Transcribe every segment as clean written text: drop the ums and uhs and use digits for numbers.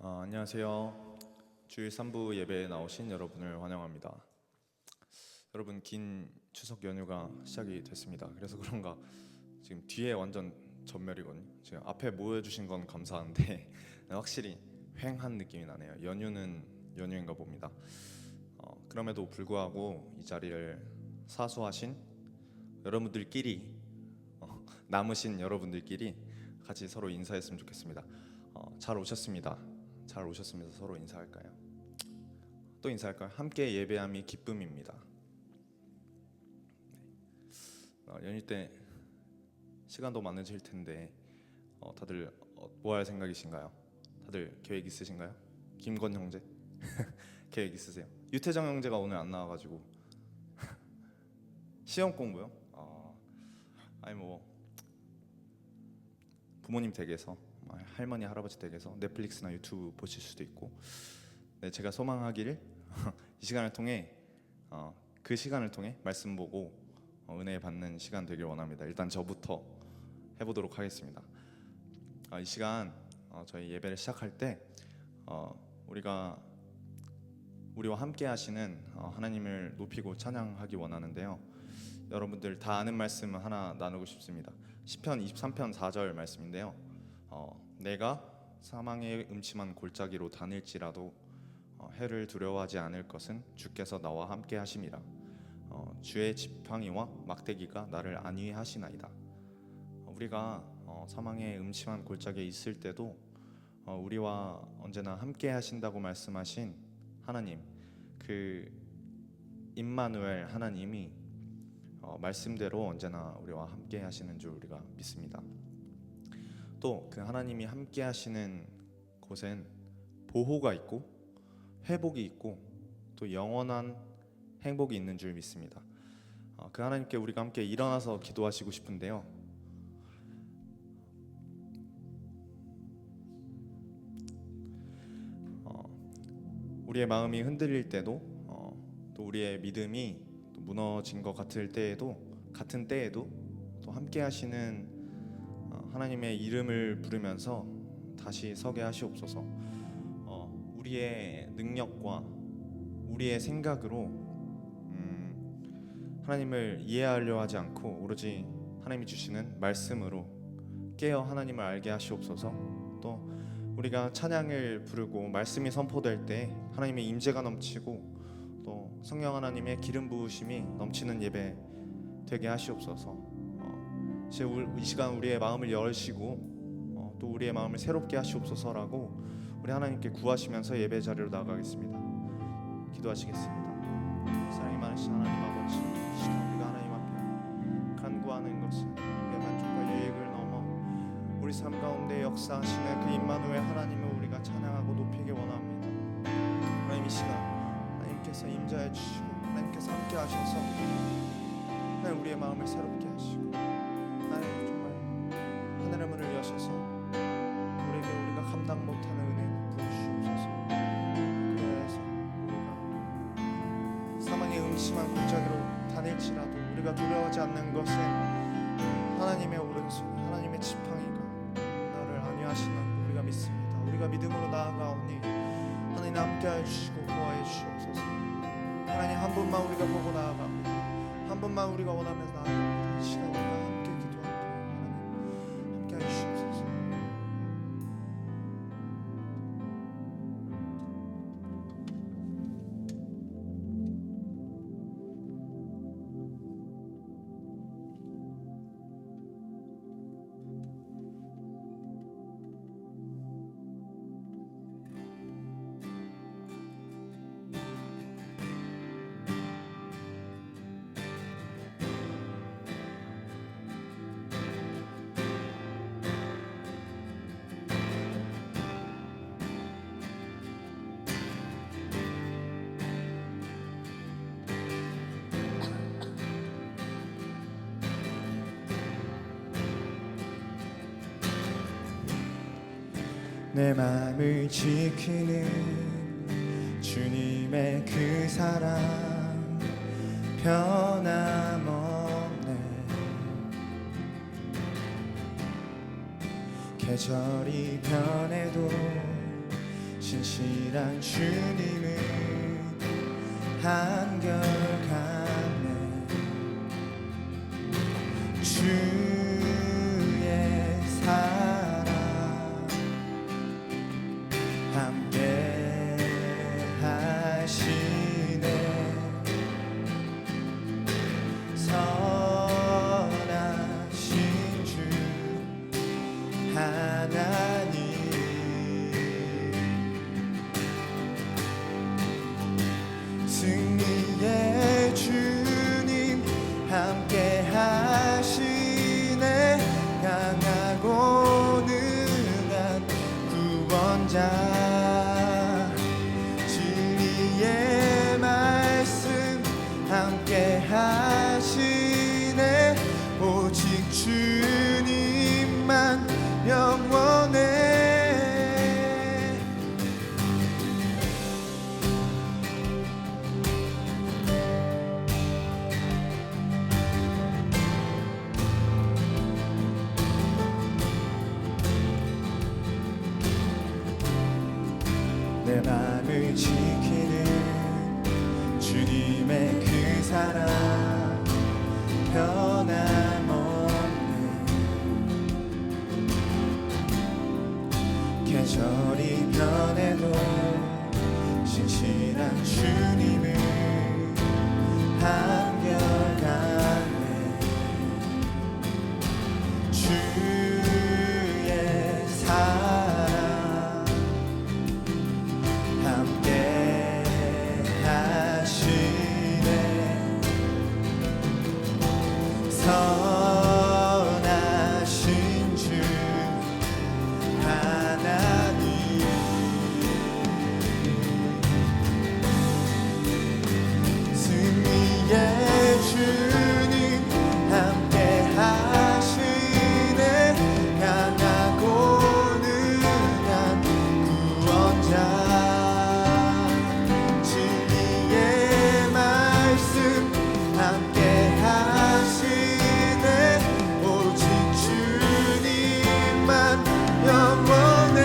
안녕하세요. 주일 3부 예배에 나오신 여러분을 환영합니다. 여러분, 긴 추석 연휴가 시작이 됐습니다. 그래서 그런가 지금 뒤에 완전 전멸이거든요. 지금 앞에 모여주신 건 감사한데 확실히 휑한 느낌이 나네요. 연휴는 연휴인가 봅니다. 그럼에도 불구하고 이 자리를 사수하신 여러분들끼리 남으신 여러분들끼리 같이 서로 인사했으면 좋겠습니다. 잘 오셨습니다. 잘 오셨습니다. 서로 인사할까요? 또 인사할까요? 함께 예배함이 기쁨입니다. 연휴 때 시간도 많으실 텐데 다들 뭐 할 생각이신가요? 다들 계획 있으신가요? 김건 형제 계획 있으세요? 유태정 형제가 오늘 안 나와가지고 시험 공부요? 아니 뭐 부모님 댁에서 할머니 할아버지 댁에서 넷플릭스나 유튜브 보실 수도 있고, 네, 제가 소망하기를 이 시간을 통해 그 시간을 통해 말씀 보고 은혜 받는 시간 되길 원합니다. 일단 저부터 해보도록 하겠습니다. 이 시간 저희 예배를 시작할 때 우리와 함께 하시는 하나님을 높이고 찬양하기 원하는데요. 여러분들 다 아는 말씀 하나 나누고 싶습니다. 시편 23편 4절 말씀인데요. 내가 사망의 음침한 골짜기로 다닐지라도 해를 두려워하지 않을 것은 주께서 나와 함께 하심이라. 주의 지팡이와 막대기가 나를 안위하시나이다. 우리가 사망의 음침한 골짜기에 있을 때도 우리와 언제나 함께 하신다고 말씀하신 하나님, 그 임마누엘 하나님이 말씀대로 언제나 우리와 함께 하시는 줄 우리가 믿습니다. 또 그 하나님이 함께 하시는 곳엔 보호가 있고 회복이 있고 또 영원한 행복이 있는 줄 믿습니다. 그 하나님께 우리가 함께 일어나서 기도하시고 싶은데요. 우리의 마음이 흔들릴 때도 또 우리의 믿음이 또 무너진 것 같은 때에도 또 함께 하시는 하나님의 이름을 부르면서 다시 서게 하시옵소서. 우리의 능력과 우리의 생각으로 하나님을 이해하려 하지 않고 오로지 하나님이 주시는 말씀으로 깨어 하나님을 알게 하시옵소서. 또 우리가 찬양을 부르고 말씀이 선포될 때 하나님의 임재가 넘치고 또 성령 하나님의 기름 부으심이 넘치는 예배 되게 하시옵소서. 이 시간 우리의 마음을 여시고 또 우리의 마음을 새롭게 하시옵소서라고 우리 하나님께 구하시면서 예배 자리로 나가겠습니다. 기도하시겠습니다. 사랑이 많으신 하나님 아버지, 이 시간 우리가 하나님 앞에 간구하는 것은 우리의 만족과 유익을 넘어 우리 삶 가운데 역사하시는 그 임마누엘 하나님을 우리가 찬양하고 높이기 원합니다. 하나님, 이 시간 하나님께서 임재해 주시고 하나님께서 함께 하셔서 하나님 우리의 마음을 새롭게 하시고 하나님 정말 하늘의 문을 여셔서 우리에게 우리가 감당 못하는 은혜 부어주시옵소서. 그래서 우리가 사망의 음침한 골짜기로 다닐지라도 우리가 두려워하지 않는 것은 하나님의 오른손, 하나님의 지팡이가 나를 안위하시는 우리가 믿습니다. 우리가 믿음으로 나아가오니 하나님 함께하여 주시고 보호하여 주시옵소서. 하나님 한 분만 우리가 보고 나아갑니다. 한 분만 우리가 원하면서 나아갑니다. 이 시간 우리가 함께 기도할 때 하나님 함께하여 주시옵소서. 내 맘을 지키는 주님의 그 사랑 변함없네. 계절이 변해도 진실한 주님은 한결같네. 주의 사랑 함께 하시네. 선하신 주 하나님, 승리의 주님 함께 하시네. 강하고 능한 구원자, 진리의 말씀 함께 하시네. 오직 주님만 영원해. 내 맘을 지키는 주님의 그 사랑 변함없네. 계절이 변해도 신실한 주님은 한결같네. 주의 사랑 함께 하시네. 선하신 주 하나님, 승리의 주님 함께 하시네. 강하고 능한 구원자, 진리의 말씀 함께 하시네. 오직 주님만 영원해.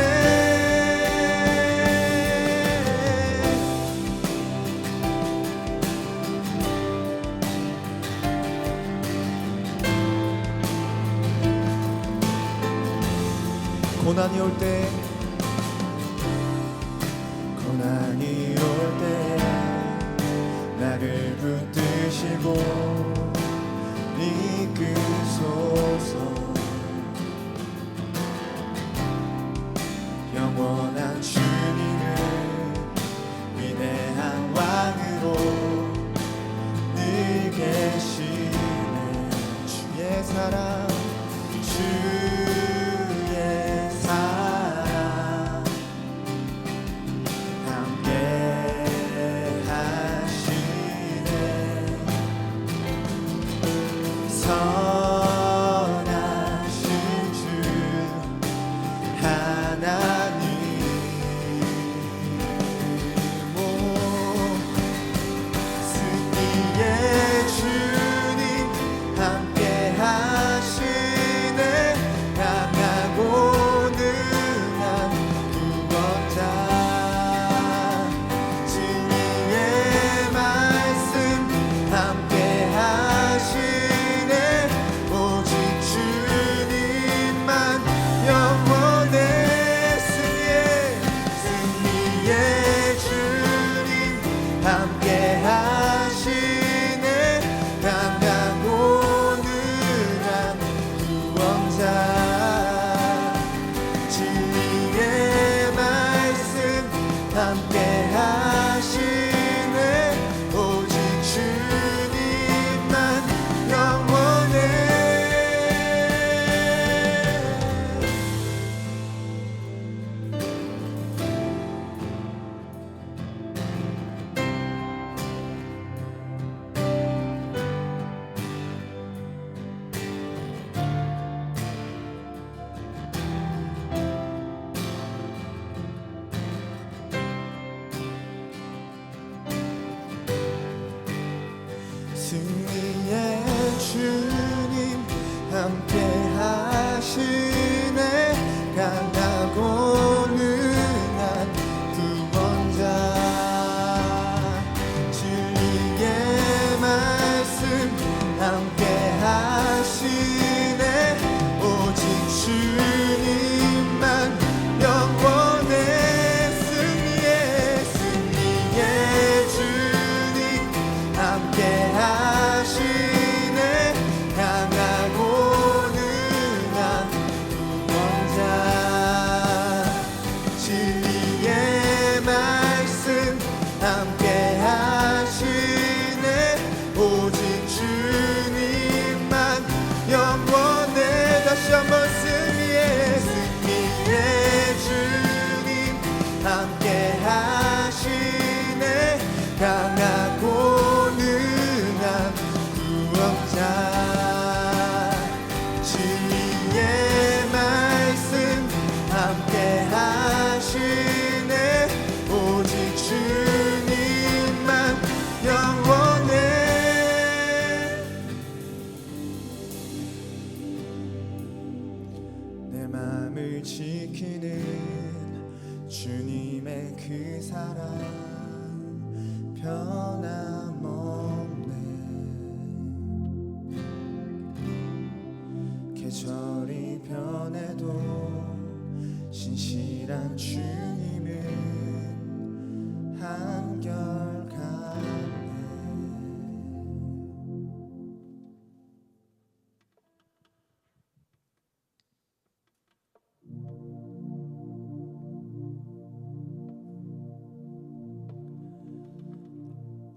고난이 올 때, 고난이 올 때 나를 붙드시고 이끄소서. 영원한 주님을 위대한 왕으로 늘 계시네. 주의 사랑, 주의 사랑 함께 하시네. 선하신 주 하나님, 승리의 주님 함께 하시네. 강하고 능한 구원자, 진리의 말씀 함께 하시네. 오직 주님만 영원해. 승리의 주님 함께 하시네. 강하고 능한 구원자, 진리의 말씀 함께 하시네. 오직 주님만 영원해. 승리의 주님 함께 하시네. 강하고 능한 구원 함께 하시네. 강하고 능한 구원자, 진리의 말씀 함께 하시네. 오직 주님만 영원해. 내 맘을 지키는 주님의 그 사랑 변함없네. 계절이 변해도 신실한 주님은 한결같네.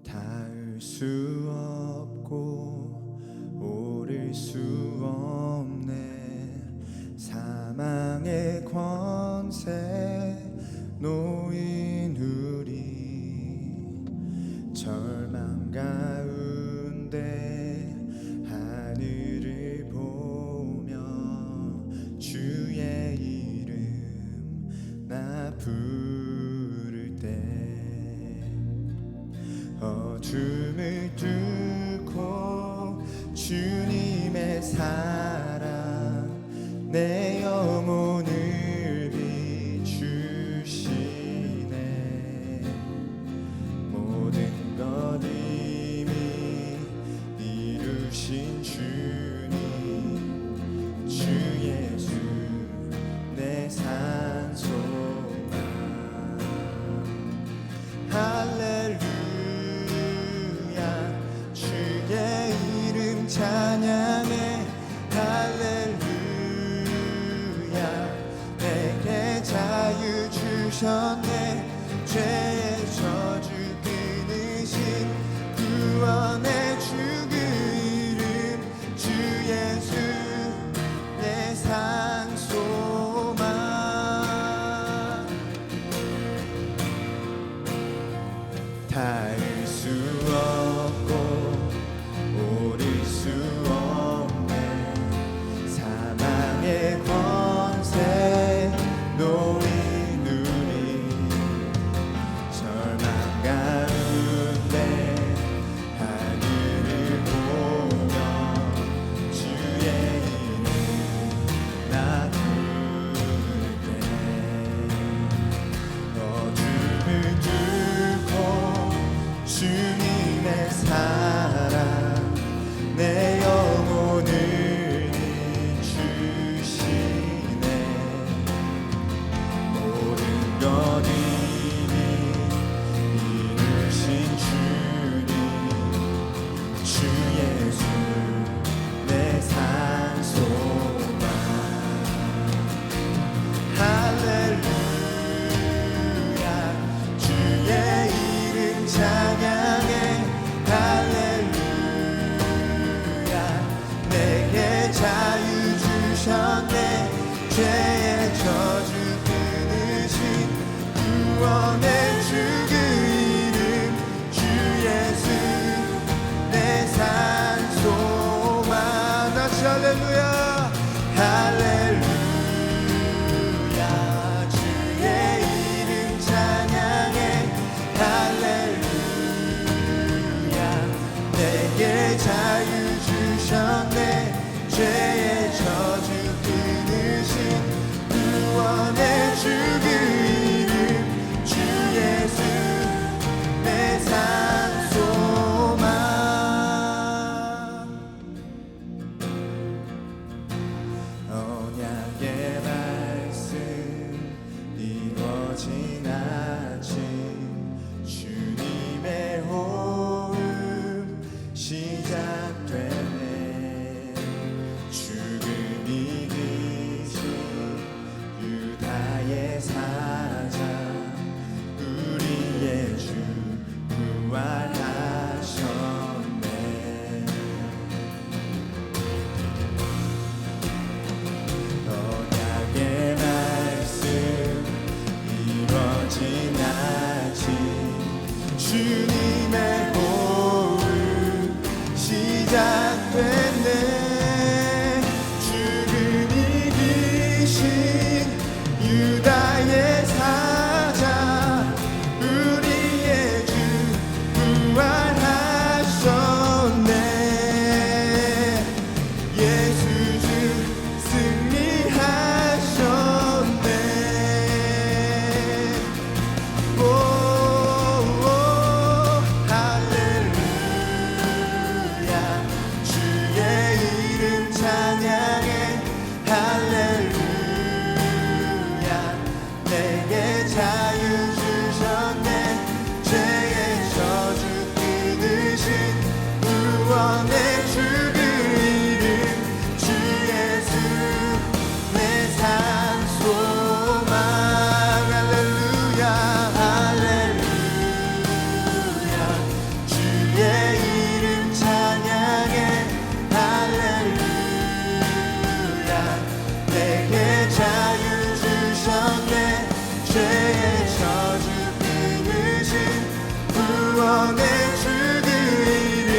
닿을 수 없고 오를 수 없네. 사망의 권세 놓인 우리, 절망 가운데 하늘을 보며 주의 이름 나 부를 때, 어둠을 뚫고 주님의 사랑 내 영혼을 비추시네. 모든 것 이미 이루신 주님, 주 예수 내 산소망. 할렐루야, 주의 이름 찬양해. 할렐루야, 내게 자유 주셨네. 죄의 저주 끊으신 구원의 주 그 이름, 주 예수 내 산소망. 닿을 수 없고 오를 수 없네. 사망의 권세 놓인 우리, 절망 가운데 하늘을 보며 주의 이름 나 부를 때, 어둠을 뚫고 주님의 사랑 내 영혼을 비추시네. 모든 것 이미 이루신 주님, 주 예수 내 산소망. 할렐루야, 주의 이름 찬양해. 할렐루야, 내게 자유 주셨네. 죄의 저주 끊으신 구원의 주 그 이름, 주 예수 내 산소망. 다시 할렐루야. 할렐루야, 주의 이름 찬양해. 할렐루야, 내게 자유 주셨네. 죄의 저주 끊으신 구원의 주 그 이름, 주 예수 내 산소망. 언약의 말씀 이루어진 아침, 주님의 호흡 시작되네. 죽음이 이기신 유다의 사자, 우리의 주 부활하셨네. 언약의 말씀 이루어진 주님의 호흡 시작됐네. 죽음 이기신 유다의 사자 우리의 주 부활하셨네. 예수 주 승리하셨네. 오, 할렐루야. 주의 이름 찬양해. 할렐루야. 내게 자유 주셨네. 죄의 저주 끊으신 구원의 주 그 이름 주 예수 내 산 소망. 할렐루야. 할렐루야. 주의 이름 찬양해. 할렐루야. 내게 자유 주셨네. 죄의 저주 끊으신 구원의 주 그 이름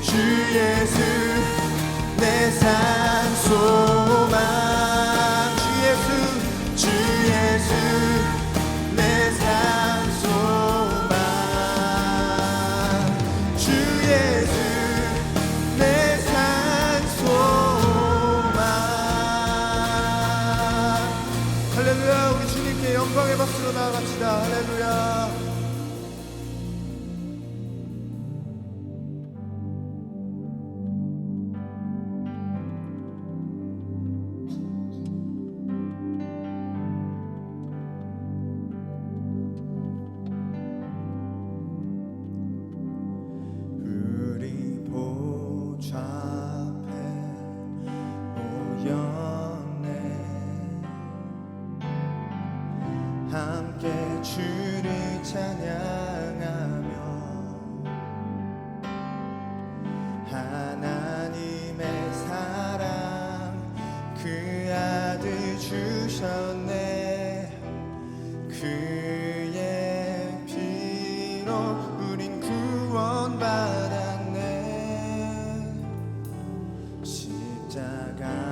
주 예수 내 산 소망. 주 예수 주 예수 내 산 소망. 주 예수 내 산 소망. 할렐루야. 우리 주님께 영광의 박수로 나아갑시다. 할렐루야. 우리 보좌 앞에 모였네. 함께 주를 찬양하며 하나님의 사랑 그 아들 주셨네. 그의 피로 우린 구원받았네.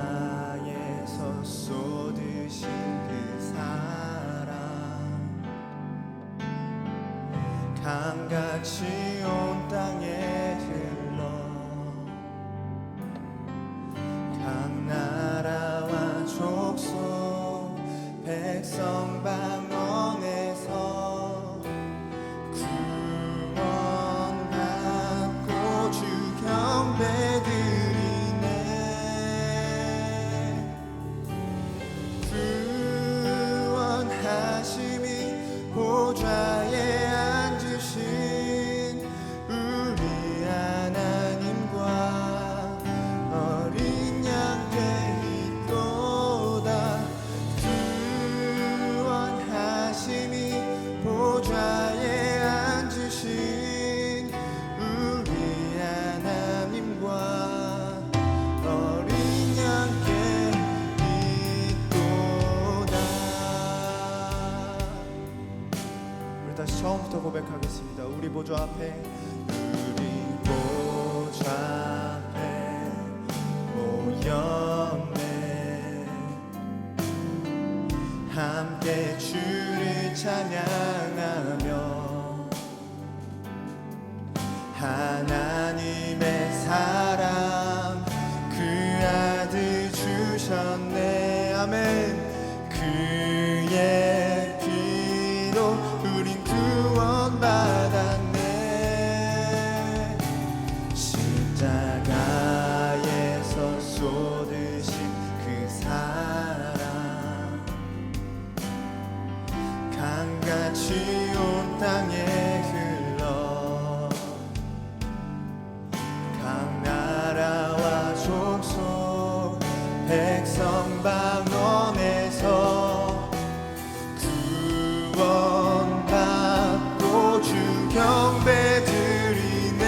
십자가에서 쏟으신 그 사랑 강같이 온 땅에 흘러 각 나라와 족속 백성 방언에서 구원받고 주 경배드리네. 구원하심이 보좌에 앉으신 우리 하나님과 어린 양께 있도다. 구원하심이 보좌에 앉으신 우리 하나님과 어린 양께 있도다. 우리 다시 처음부터 고백하겠습니다. 우리 보좌 앞에 우리 보좌 앞에 모였네. 함께 주를 찬양하며 하나님의 사랑 그 아들 주셨네. 아멘. 그의 피로 우린 구원받았네. 십자가에서 쏟으신 그 사랑 강같이 온 땅에 흘러 각 나라와 족속 백성 방언에서 구원받고 주 경배드리네.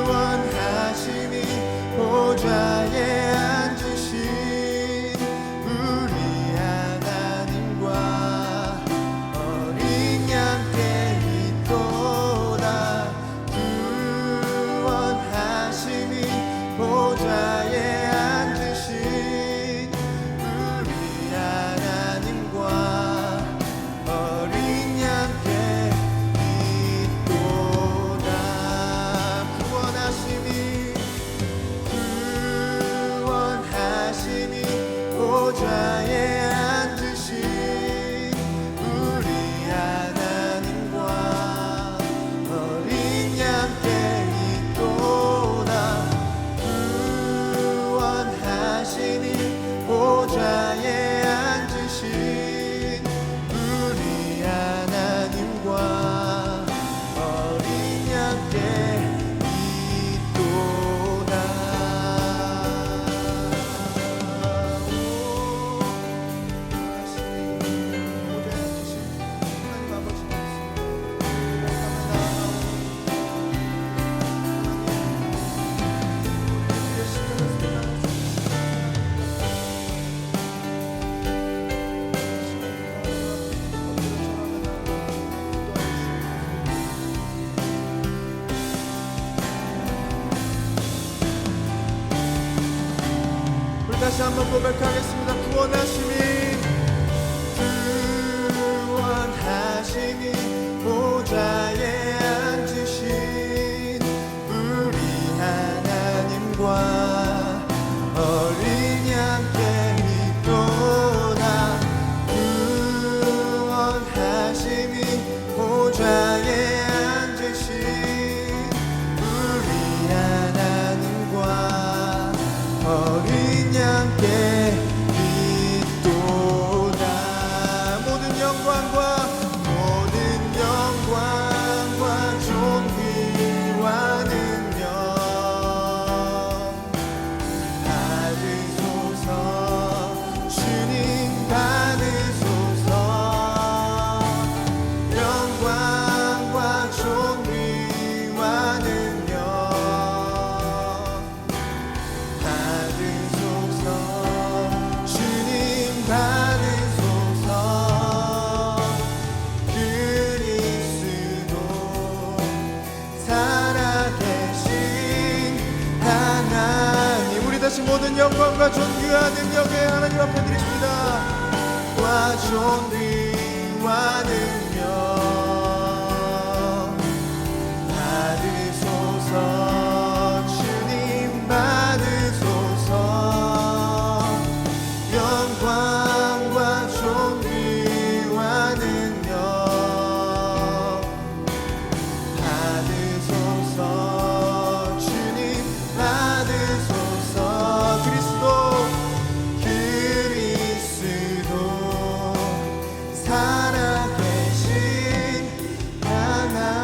구원하심이 보좌에 앉으신 우리 하나님 보좌에 앉으신 우리 하나님과 어린 양께 있도다. 구원하시니 보좌에 앉으신 우리 하나님과 어린 양께 있도다. 다시 한번 고백하겠습니다. 구원하시니 보좌에 앉으신 우리 하나님과 어린 양께 있도다. 구원하시니 보좌에 앉으신 우리 하나님과 어린 양께 있도다. 모든 영광과 존귀와 능력 받으소서. 주님 받으소서. 영광과 존귀와 능력 받으소서. 주님 받으소서. 그리스도 살아계신 하나님, 우리 다시 모든 영광과 존귀와 능력에 하나님 앞에 드리십니다. 와 존귀와 능력 받으소서. 주님 받으소서. 영광과 존귀와 능력 받으소서. 주님 받으소서. 그리스도 살아계신 하나님.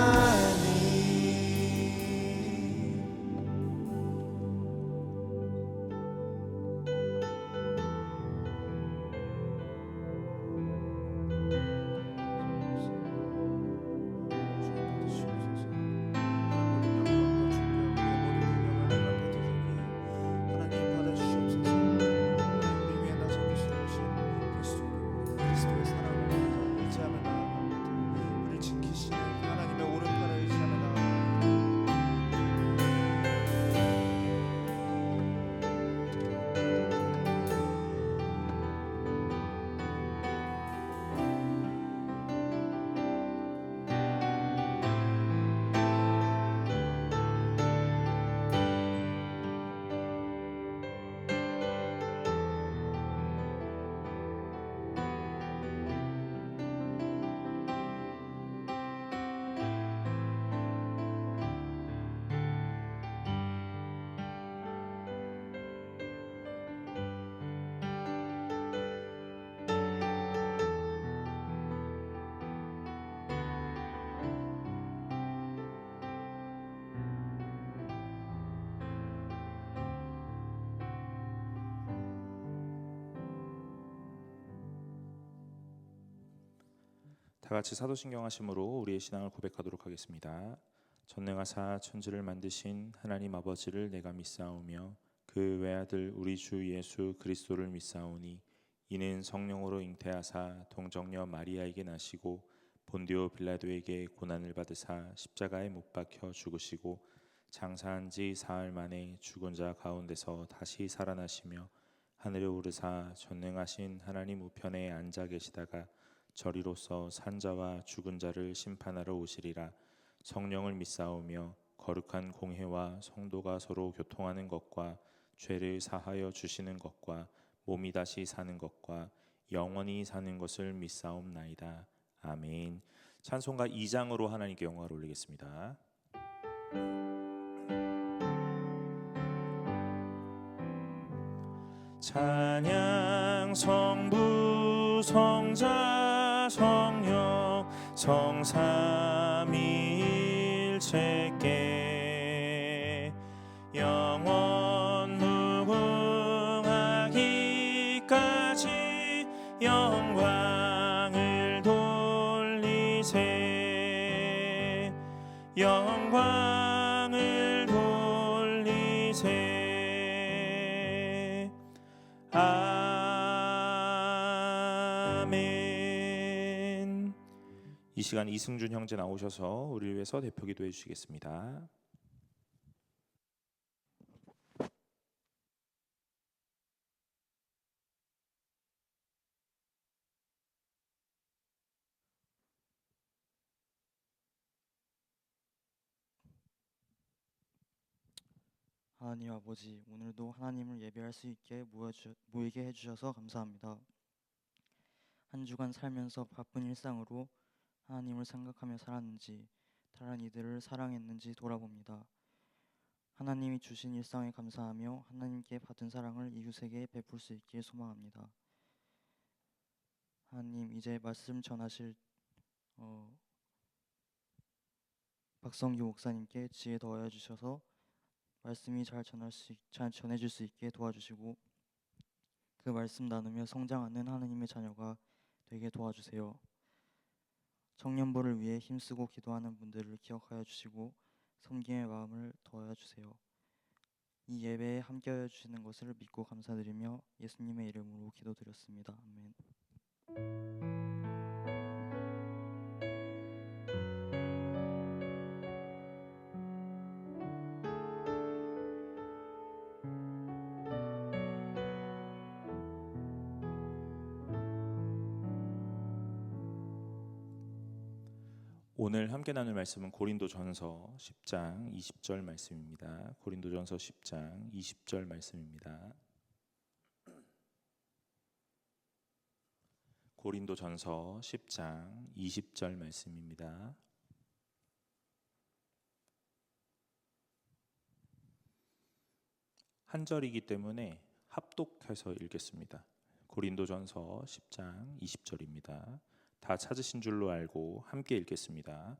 다 같이 사도신경 하심으로 우리의 신앙을 고백하도록 하겠습니다. 전능하사 천지를 만드신 하나님 아버지를 내가 믿사오며 그 외아들 우리 주 예수 그리스도를 믿사오니 이는 성령으로 잉태하사 동정녀 마리아에게 나시고 본디오 빌라도에게 고난을 받으사 십자가에 못 박혀 죽으시고 장사한 지 사흘 만에 죽은 자 가운데서 다시 살아나시며 하늘에 오르사 전능하신 하나님 우편에 앉아 계시다가 저리로서 산자와 죽은 자를 심판하러 오시리라. 성령을 믿사오며 거룩한 공회와 성도가 서로 교통하는 것과 죄를 사하여 주시는 것과 몸이 다시 사는 것과 영원히 사는 것을 믿사옵나이다. 아멘. 찬송가 2장으로 하나님께 영광을 올리겠습니다. 찬양 성부 성자 성령 성삼위일체께 영원 무궁하기까지 영광을 돌리세 영광을 돌리세. 아멘. 이 시간 이승준 형제 나오셔서 우리를 위해서 대표 기도해 주시겠습니다. 하나님 아버지, 오늘도 하나님을 예배할 수 있게 모이게 해주셔서 감사합니다. 한 주간 살면서 바쁜 일상으로 하나님을 생각하며 살았는지, 다른 이들을 사랑했는지 돌아봅니다. 하나님이 주신 일상에 감사하며 하나님께 받은 사랑을 이웃에게 베풀 수 있길 소망합니다. 하나님, 이제 말씀 전하실 박성규 목사님께 지혜 더하여 주셔서 말씀이 잘 전해질 수 있게 도와주시고 그 말씀 나누며 성장하는 하나님의 자녀가 되게 도와주세요. 청년부를 위해 힘쓰고 기도하는 분들을 기억하여 주시고 섬김의 마음을 더하여 주세요. 이 예배에 함께하여 주시는 것을 믿고 감사드리며 예수님의 이름으로 기도드렸습니다. 아멘. 오늘 함께 나눌 말씀은 고린도전서 10장 20절 말씀입니다. 고린도전서 10장 20절 말씀입니다. 고린도전서 10장 20절 말씀입니다. 한 절이기 때문에 합독해서 읽겠습니다. 고린도전서 10장 20절입니다. 다 찾으신 줄로 알고 함께 읽겠습니다.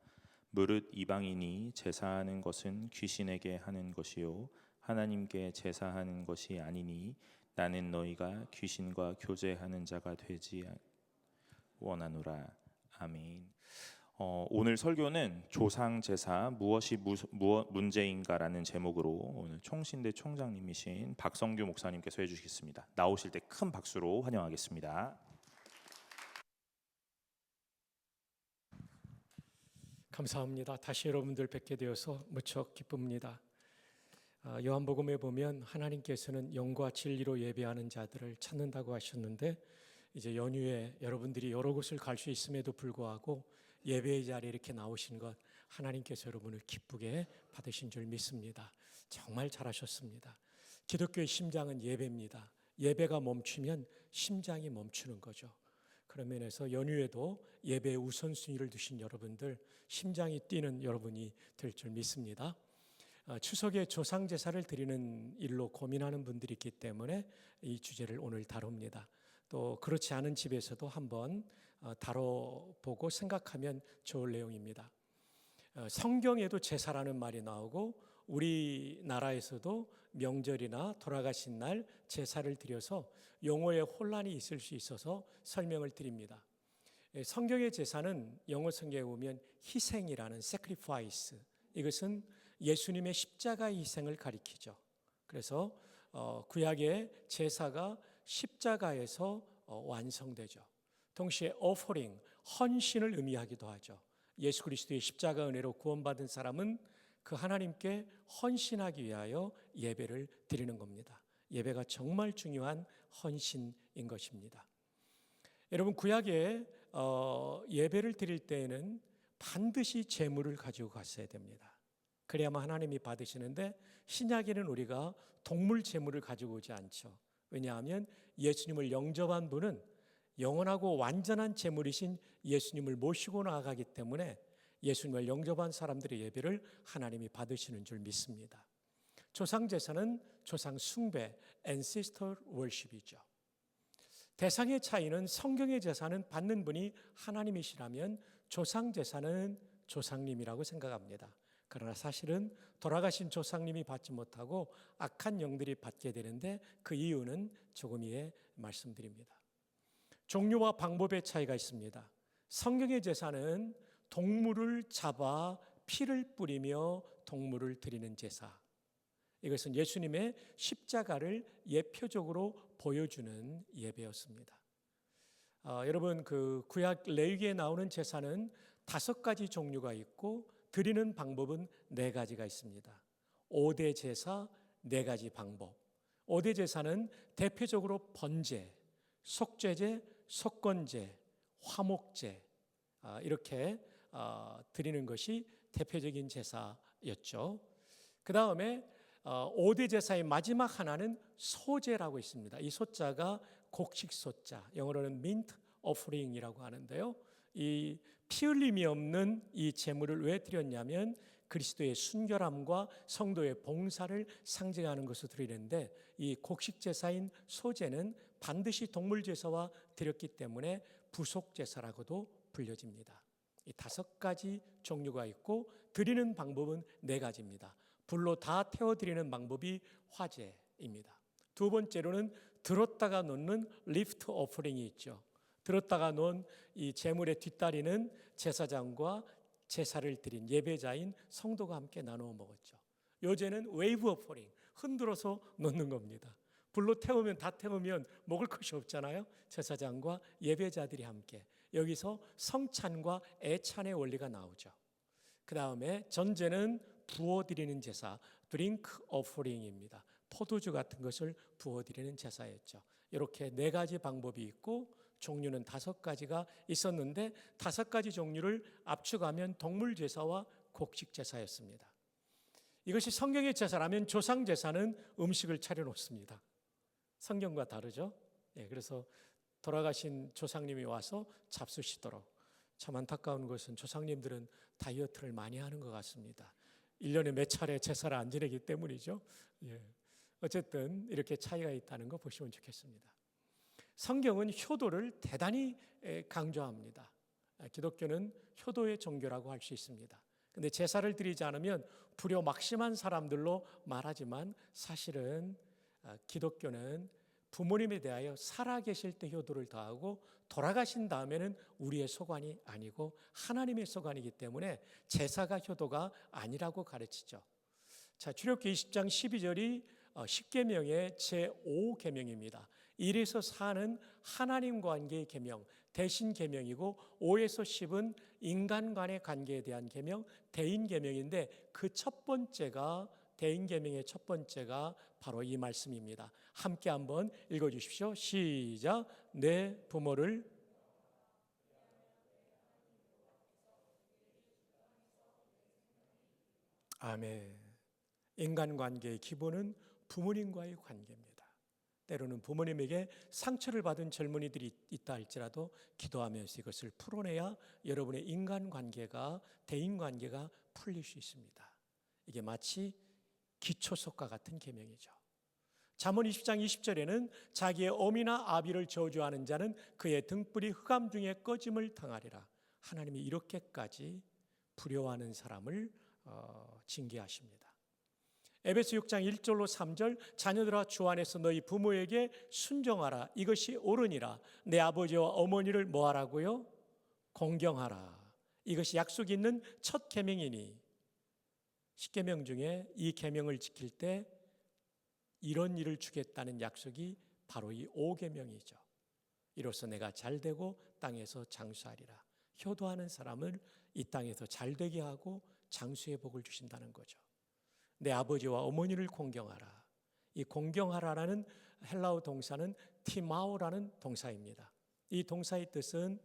무릇 이방인이 제사하는 것은 귀신에게 하는 것이요 하나님께 제사하는 것이 아니니 나는 너희가 귀신과 교제하는 자가 되지 원하노라. 아멘. 오늘 설교는 조상 제사 무엇이 문제인가라는 제목으로 오늘 총신대 총장님이신 박성규 목사님께서 해주시겠습니다. 나오실 때 큰 박수로 환영하겠습니다. 감사합니다. 다시 여러분들 뵙게 되어서 무척 기쁩니다. 요한복음에 보면 하나님께서는 영과 진리로 예배하는 자들을 찾는다고 하셨는데 이제 연휴에 여러분들이 여러 곳을 갈 수 있음에도 불구하고 예배의 자리에 이렇게 나오신 것 하나님께서 여러분을 기쁘게 받으신 줄 믿습니다. 정말 잘하셨습니다. 기독교의 심장은 예배입니다. 예배가 멈추면 심장이 멈추는 거죠. 그런 면에서 연휴에도 예배의 우선순위를 두신 여러분들, 심장이 뛰는 여러분이 될 줄 믿습니다. 추석에 조상제사를 드리는 일로 고민하는 분들이 있기 때문에 이 주제를 오늘 다룹니다. 또 그렇지 않은 집에서도 한번 다뤄보고 생각하면 좋을 내용입니다. 성경에도 제사라는 말이 나오고 우리나라에서도 명절이나 돌아가신 날 제사를 드려서 용어에 혼란이 있을 수 있어서 설명을 드립니다. 성경의 제사는 영어 성경에 보면 희생이라는 sacrifice, 이것은 예수님의 십자가의 희생을 가리키죠. 그래서 구약의 제사가 십자가에서 완성되죠. 동시에 offering, 헌신을 의미하기도 하죠. 예수 그리스도의 십자가 은혜로 구원받은 사람은 그 하나님께 헌신하기 위하여 예배를 드리는 겁니다. 예배가 정말 중요한 헌신인 것입니다. 여러분, 구약에 예배를 드릴 때에는 반드시 제물을 가지고 갔어야 됩니다. 그래야만 하나님이 받으시는데 신약에는 우리가 동물 제물을 가지고 오지 않죠. 왜냐하면 예수님을 영접한 분은 영원하고 완전한 제물이신 예수님을 모시고 나아가기 때문에 예수님을 영접한 사람들의 예배를 하나님이 받으시는 줄 믿습니다. 조상제사는 조상 숭배, ancestor worship이죠. 대상의 차이는 성경의 제사는 받는 분이 하나님이시라면 조상제사는 조상님이라고 생각합니다. 그러나 사실은 돌아가신 조상님이 받지 못하고 악한 영들이 받게 되는데 그 이유는 조금 후에 말씀드립니다. 종류와 방법의 차이가 있습니다. 성경의 제사는 동물을 잡아 피를 뿌리며 동물을 드리는 제사. 이것은 예수님의 십자가를 예표적으로 보여주는 예배였습니다. 여러분 그 구약 레위기에 나오는 제사는 5가지 종류가 있고 드리는 방법은 4가지가 있습니다. 5대 제사 4가지 방법. 5대 제사는 대표적으로 번제, 속죄제, 속건제, 화목제 이렇게 드리는 것이 대표적인 제사였죠. 그 다음에 5대 제사의 마지막 하나는 소제라고 있습니다. 이 소자가 곡식 소자, 영어로는 mint offering이라고 하는데요. 이 피 흘림이 없는 이 제물을 왜 드렸냐면 그리스도의 순결함과 성도의 봉사를 상징하는 것을 드리는데 이 곡식 제사인 소제는 반드시 동물 제사와 드렸기 때문에 부속 제사라고도 불려집니다. 이 5가지 종류가 있고 드리는 방법은 4가지입니다. 불로 다 태워드리는 방법이 화제입니다. 두 번째로는 들었다가 놓는 리프트 오퍼링이 있죠. 들었다가 놓은 이 제물의 뒷다리는 제사장과 제사를 드린 예배자인 성도가 함께 나누어 먹었죠. 요새는 웨이브 오퍼링, 흔들어서 놓는 겁니다. 불로 태우면 다 태우면 먹을 것이 없잖아요. 제사장과 예배자들이 함께. 여기서 성찬과 애찬의 원리가 나오죠. 그 다음에 전제는 부어드리는 제사, 드링크 오퍼링입니다. 포도주 같은 것을 부어드리는 제사였죠. 이렇게 4가지 방법이 있고 종류는 5가지가 있었는데 5가지 종류를 압축하면 동물 제사와 곡식 제사였습니다. 이것이 성경의 제사라면 조상 제사는 음식을 차려놓습니다. 성경과 다르죠. 그래서 돌아가신 조상님이 와서 잡수시도록. 참 안타까운 것은 조상님들은 다이어트를 많이 하는 것 같습니다. 1년에 몇 차례 제사를 안 지내기 때문이죠. 어쨌든 이렇게 차이가 있다는 거 보시면 좋겠습니다. 성경은 효도를 대단히 강조합니다. 기독교는 효도의 종교라고 할 수 있습니다. 근데 제사를 드리지 않으면 불효막심한 사람들로 말하지만 사실은 기독교는 부모님에 대하여 살아계실 때 효도를 다하고 돌아가신 다음에는 우리의 소관이 아니고 하나님의 소관이기 때문에 제사가 효도가 아니라고 가르치죠. 자, 출애굽기 20장 12절이 10계명의 제5계명입니다. 1에서 4는 하나님 관계의 계명, 대신 계명이고 5에서 10은 인간 간의 관계에 대한 계명, 대인 계명인데 그 첫 번째가 대인 계명의 첫 번째가 바로 이 말씀입니다. 함께 한번 읽어 주십시오. 시작. 내 부모를 아멘. 인간관계의 기본은 부모님과의 관계입니다. 때로는 부모님에게 상처를 받은 젊은이들이 있다 할지라도 기도하면서 이것을 풀어내야 여러분의 인간관계가, 대인관계가 풀릴 수 있습니다. 이게 마치 기초석과 같은 계명이죠. 잠언 20장 20절에는 자기의 어미나 아비를 저주하는 자는 그의 등불이 흑암 중에 꺼짐을 당하리라. 하나님이 이렇게까지 불효하는 사람을 징계하십니다. 에베소 6장 1절로 3절 자녀들아 주 안에서 너희 부모에게 순종하라. 이것이 옳으니라. 내 아버지와 어머니를 뭐하라고요? 공경하라. 이것이 약속이 있는 첫 계명이니 10계명 중에 이 계명을 지킬 때 이런 일을 주겠다는 약속이 바로 이 5계명이죠. 이로써 내가 잘되고 땅에서 장수하리라. 효도하는 사람을 이 땅에서 잘되게 하고 장수의 복을 주신다는 거죠. 내 아버지와 어머니를 공경하라. 이 공경하라라는 헬라어 동사는 티마오라는 동사입니다. 이 동사의 뜻은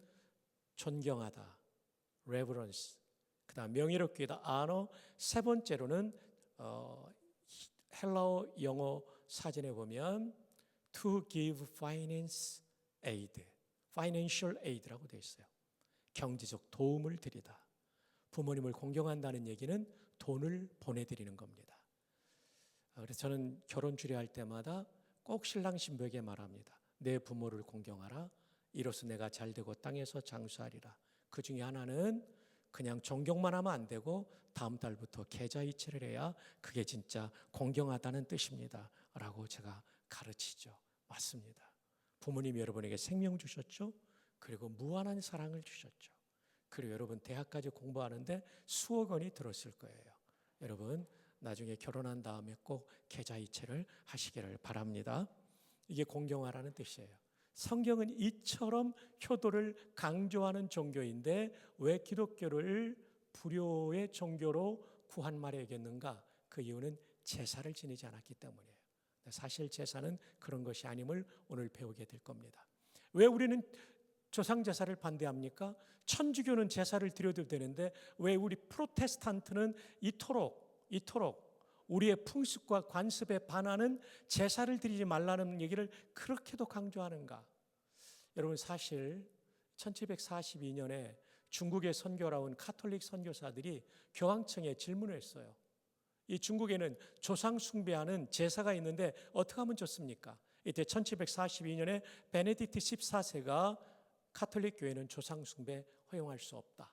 존경하다, reverence, 그다음 명예롭게 하다, honor. 세 번째로는 헬라어 영어 사전에 보면 to give finance aid, financial aid라고 되어 있어요. 경제적 도움을 드리다. 부모님을 공경한다는 얘기는 돈을 보내드리는 겁니다. 그래서 저는 결혼 주례할 때마다 꼭 신랑 신부에게 말합니다. 내 부모를 공경하라. 이로써 내가 잘되고 땅에서 장수하리라. 그 중에 하나는 그냥 존경만 하면 안 되고 다음 달부터 계좌이체를 해야 그게 진짜 공경하다는 뜻입니다 라고 제가 가르치죠. 맞습니다. 부모님이 여러분에게 생명 주셨죠. 그리고 무한한 사랑을 주셨죠. 그리고 여러분 대학까지 공부하는데 수억 원이 들었을 거예요. 여러분 나중에 결혼한 다음에 꼭 계좌이체를 하시기를 바랍니다. 이게 공경하라는 뜻이에요. 성경은 이처럼 효도를 강조하는 종교인데 왜 기독교를 불효의 종교로 구한말에 여겼는가? 그 이유는 제사를 지내지 않았기 때문이에요. 사실 제사는 그런 것이 아님을 오늘 배우게 될 겁니다. 왜 우리는 조상 제사를 반대합니까? 천주교는 제사를 드려도 되는데 왜 우리 프로테스탄트는 이토록 우리의 풍습과 관습에 반하는 제사를 드리지 말라는 얘기를 그렇게도 강조하는가? 여러분 사실 1742년에 중국에 선교를 온 카톨릭 선교사들이 교황청에 질문을 했어요. 이 중국에는 조상 숭배하는 제사가 있는데 어떻게 하면 좋습니까? 이때 1742년에 베네딕트 14세가 카톨릭 교회는 조상 숭배 허용할 수 없다.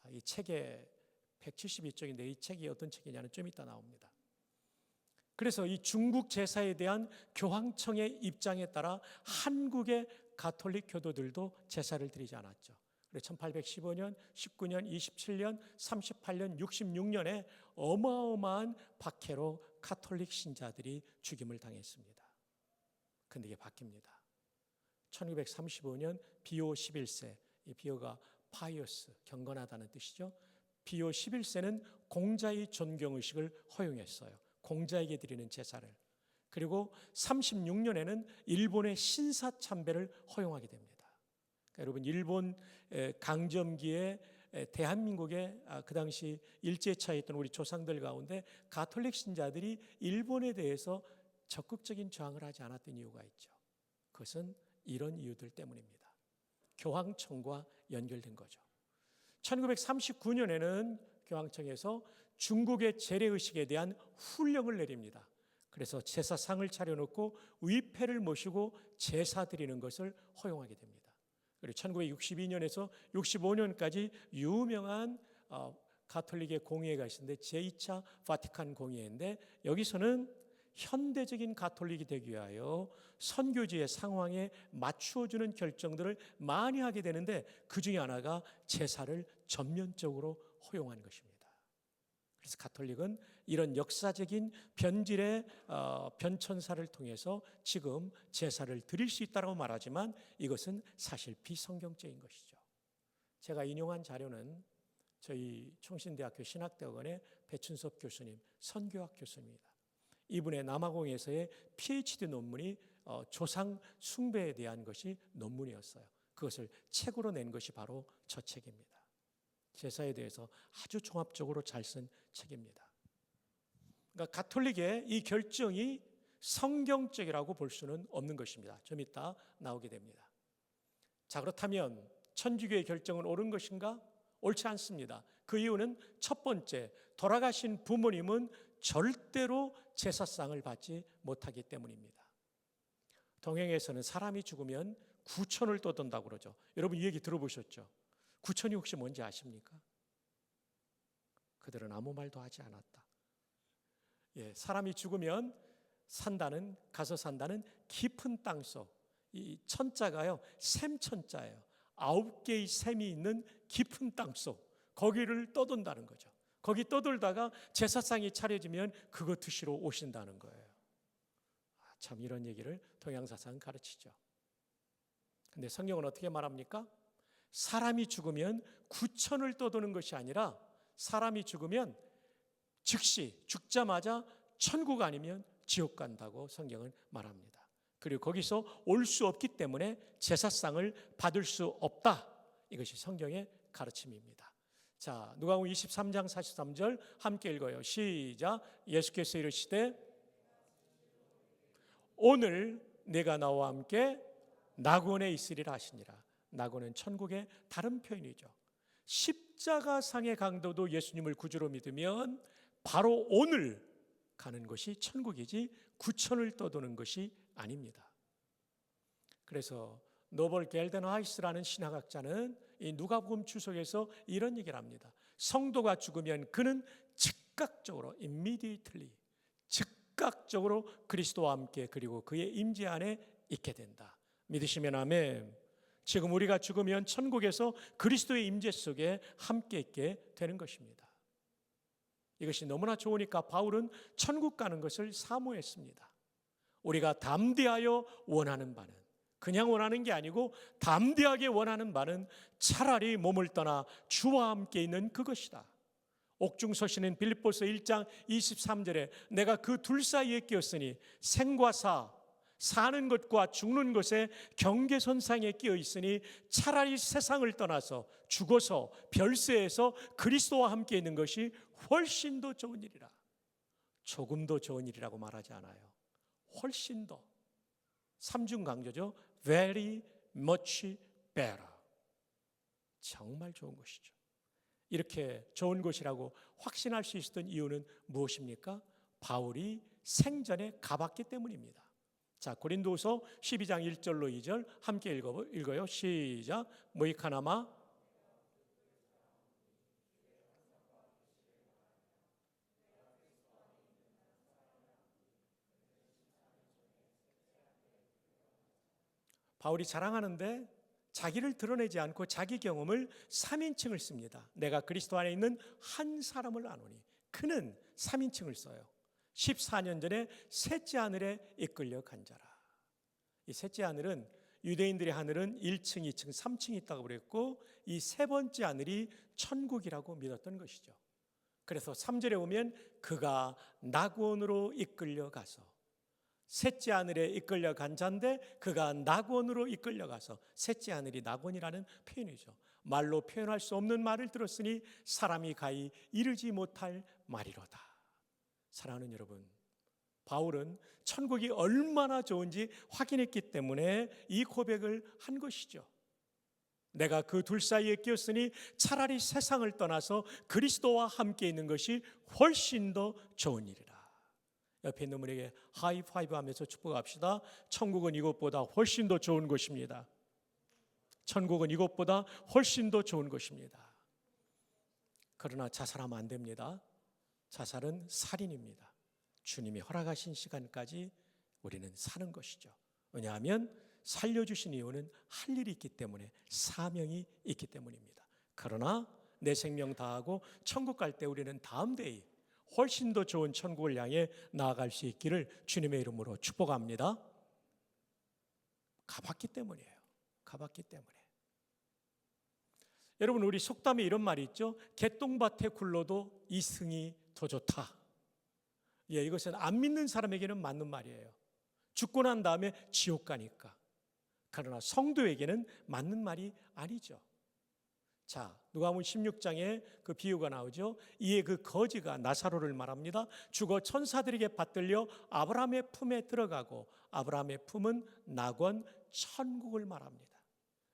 이 책에 172쪽인데 이 책이 어떤 책이냐는 좀 이따 나옵니다. 그래서 이 중국 제사에 대한 교황청의 입장에 따라 한국의 가톨릭 교도들도 제사를 드리지 않았죠. 그래서 1815년, 19년, 27년, 38년, 66년에 어마어마한 박해로 가톨릭 신자들이 죽임을 당했습니다. 근데 이게 바뀝니다. 1935년 비오 11세, 이 비오가 파이어스, 경건하다는 뜻이죠. 비오 11세는 공자의 존경의식을 허용했어요. 공자에게 드리는 제사를. 그리고 36년에는 일본의 신사참배를 허용하게 됩니다. 그러니까 여러분 일본 강점기에 대한민국에 그 당시 일제차에 있던 우리 조상들 가운데 가톨릭 신자들이 일본에 대해서 적극적인 저항을 하지 않았던 이유가 있죠. 그것은 이런 이유들 때문입니다. 교황청과 연결된 거죠. 1939년에는 교황청에서 중국의 재래의식에 대한 훈령을 내립니다. 그래서 제사상을 차려놓고 위패를 모시고 제사 드리는 것을 허용하게 됩니다. 그리고 1962년에서 65년까지 유명한 가톨릭의 공의회가 있었는데 제2차 바티칸 공의회인데 여기서는 현대적인 가톨릭이 되기 위하여 선교지의 상황에 맞추어주는 결정들을 많이 하게 되는데 그 중에 하나가 제사를 전면적으로 허용한 것입니다. 그래서 가톨릭은 이런 역사적인 변질의 변천사를 통해서 지금 제사를 드릴 수 있다고 말하지만 이것은 사실 비성경적인 것이죠. 제가 인용한 자료는 저희 총신대학교 신학대학원의 배춘섭 교수님, 선교학 교수입니다. 이분의 남아공에서의 PhD 논문이 조상 숭배에 대한 것이 논문이었어요. 그것을 책으로 낸 것이 바로 저 책입니다. 제사에 대해서 아주 종합적으로 잘 쓴 책입니다. 그러니까 가톨릭의 이 결정이 성경적이라고 볼 수는 없는 것입니다. 좀 이따 나오게 됩니다. 자, 그렇다면 천주교의 결정은 옳은 것인가? 옳지 않습니다. 그 이유는 첫 번째, 돌아가신 부모님은 절대로 제사상을 받지 못하기 때문입니다. 동행에서는 사람이 죽으면 구천을 떠돈다고 그러죠. 여러분 이 얘기 들어보셨죠? 구천이 혹시 뭔지 아십니까? 그들은 아무 말도 하지 않았다. 사람이 죽으면 가서 산다는 깊은 땅속. 이 천자가요, 샘천자예요. 9개의 샘이 있는 깊은 땅속. 거기를 떠돈다는 거죠. 거기 떠돌다가 제사상이 차려지면 그거 드시러 오신다는 거예요. 참 이런 얘기를 동양사상은 가르치죠. 근데 성경은 어떻게 말합니까? 사람이 죽으면 구천을 떠도는 것이 아니라 사람이 죽으면 즉시 죽자마자 천국 아니면 지옥 간다고 성경은 말합니다. 그리고 거기서 올 수 없기 때문에 제사상을 받을 수 없다. 이것이 성경의 가르침입니다. 자, 누가복음 23장 43절 함께 읽어요. 시작. 예수께서 이르시되 오늘 내가 나와 함께 낙원에 있으리라 하시니라. 낙원은 천국의 다른 표현이죠. 십자가상의 강도도 예수님을 구주로 믿으면 바로 오늘 가는 것이 천국이지 구천을 떠도는 것이 아닙니다. 그래서 노벌 겔덴하이스라는 신학학자는 이 누가복음 주석에서 이런 얘기를 합니다. 성도가 죽으면 그는 즉각적으로 immediately 즉각적으로 그리스도와 함께 그리고 그의 임재 안에 있게 된다. 믿으시면 아멘. 지금 우리가 죽으면 천국에서 그리스도의 임재 속에 함께 있게 되는 것입니다. 이것이 너무나 좋으니까 바울은 천국 가는 것을 사모했습니다. 우리가 담대하여 원하는 바는, 그냥 원하는 게 아니고 담대하게 원하는 바는 차라리 몸을 떠나 주와 함께 있는 그것이다. 옥중서신은 빌립보서 1장 23절에 내가 그 둘 사이에 끼었으니 생과 사는 것과 죽는 것의 경계선상에 끼어 있으니 차라리 세상을 떠나서 죽어서 별세에서 그리스도와 함께 있는 것이 훨씬 더 좋은 일이라. 조금 더 좋은 일이라고 말하지 않아요. 훨씬 더. 삼중 강조죠. Very much better. 정말 좋은 것이죠. 이렇게 좋은 것이라고 확신할 수 있었던 이유는 무엇입니까? 바울이 생전에 가봤기 때문입니다. 자, 고린도후서 12장 1절로 2절 함께 읽어요. 시작. 모이카나마 바울이 자랑하는데 자기를 드러내지 않고 자기 경험을 3인칭을 씁니다. 내가 그리스도 안에 있는 한 사람을 아노니. 그는 3인칭을 써요. 14년 전에 셋째 하늘에 이끌려 간 자라. 이 셋째 하늘은 유대인들의 하늘은 1층, 2층, 3층이 있다고 그랬고 이 세 번째 하늘이 천국이라고 믿었던 것이죠. 그래서 3절에 보면 그가 낙원으로 이끌려 가서 셋째 하늘에 이끌려 간 자인데 그가 낙원으로 이끌려 가서 셋째 하늘이 낙원이라는 표현이죠. 말로 표현할 수 없는 말을 들었으니 사람이 가히 이르지 못할 말이로다. 사랑하는 여러분, 바울은 천국이 얼마나 좋은지 확인했기 때문에 이 고백을 한 것이죠. 내가 그 둘 사이에 끼었으니 차라리 세상을 떠나서 그리스도와 함께 있는 것이 훨씬 더 좋은 일이라. 옆에 있는 분에게 하이파이브 하면서 축복합시다. 천국은 이것보다 훨씬 더 좋은 것입니다. 천국은 이것보다 훨씬 더 좋은 것입니다. 그러나 자살하면 안 됩니다. 자살은 살인입니다. 주님이 허락하신 시간까지 우리는 사는 것이죠. 왜냐하면 살려주신 이유는 할 일이 있기 때문에, 사명이 있기 때문입니다. 그러나 내 생명 다하고 천국 갈 때 우리는 다음 데이 훨씬 더 좋은 천국을 향해 나아갈 수 있기를 주님의 이름으로 축복합니다. 가봤기 때문이에요. 가봤기 때문에. 여러분, 우리 속담에 이런 말이 있죠. 개똥밭에 굴러도 이승이 더 좋다. 예, 이것은 안 믿는 사람에게는 맞는 말이에요. 죽고 난 다음에 지옥 가니까. 그러나 성도에게는 맞는 말이 아니죠. 자, 누가복음 16장에 그 비유가 나오죠. 이에 그 거지가 나사로를 말합니다. 죽어 천사들에게 받들려 아브라함의 품에 들어가고 아브라함의 품은 낙원 천국을 말합니다.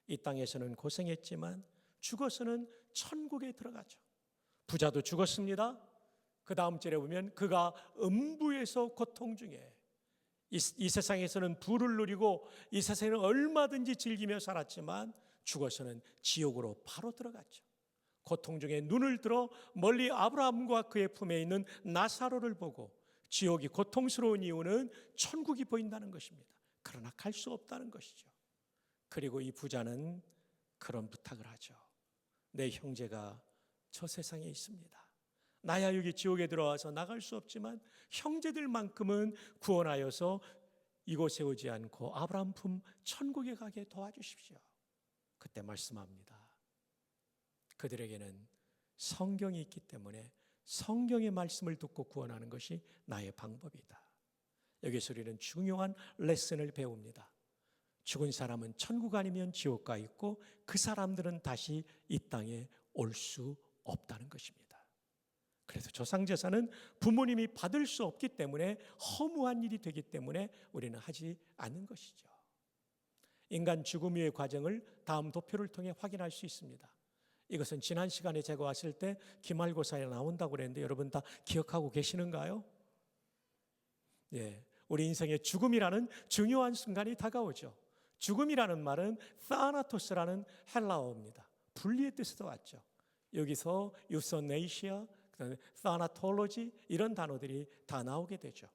이 땅에서는 고생했지만 죽어서는 천국에 들어가죠. 부자도 죽었습니다. 그 다음 절에 보면 그가 음부에서 고통 중에 이 세상에서는 부를 누리고 이 세상에는 얼마든지 즐기며 살았지만 죽어서는 지옥으로 바로 들어갔죠. 고통 중에 눈을 들어 멀리 아브라함과 그의 품에 있는 나사로를 보고 지옥이 고통스러운 이유는 천국이 보인다는 것입니다. 그러나 갈 수 없다는 것이죠. 그리고 이 부자는 그런 부탁을 하죠. 내 형제가 저 세상에 있습니다. 나야 여기 지옥에 들어와서 나갈 수 없지만 형제들만큼은 구원하여서 이곳에 오지 않고 아브라함 품 천국에 가게 도와주십시오. 그때 말씀합니다. 그들에게는 성경이 있기 때문에 성경의 말씀을 듣고 구원하는 것이 나의 방법이다. 여기서 우리는 중요한 레슨을 배웁니다. 죽은 사람은 천국 아니면 지옥 가 있고 그 사람들은 다시 이 땅에 올 수 없다는 것입니다. 그래서 조상제사는 부모님이 받을 수 없기 때문에 허무한 일이 되기 때문에 우리는 하지 않는 것이죠. 인간 죽음 후의 과정을 다음 도표를 통해 확인할 수 있습니다. 이것은 지난 시간에 제가 왔을 때 기말고사에 나온다고 그랬는데 여러분 다 기억하고 계시는가요? 예, 우리 인생에 죽음이라는 중요한 순간이 다가오죠. 죽음이라는 말은 타나토스라는 헬라어입니다. 분리의 뜻에서 왔죠. 여기서 유서네이시아, 그다음에 타나톨로지 이런 단어들이 다 나오게 되죠.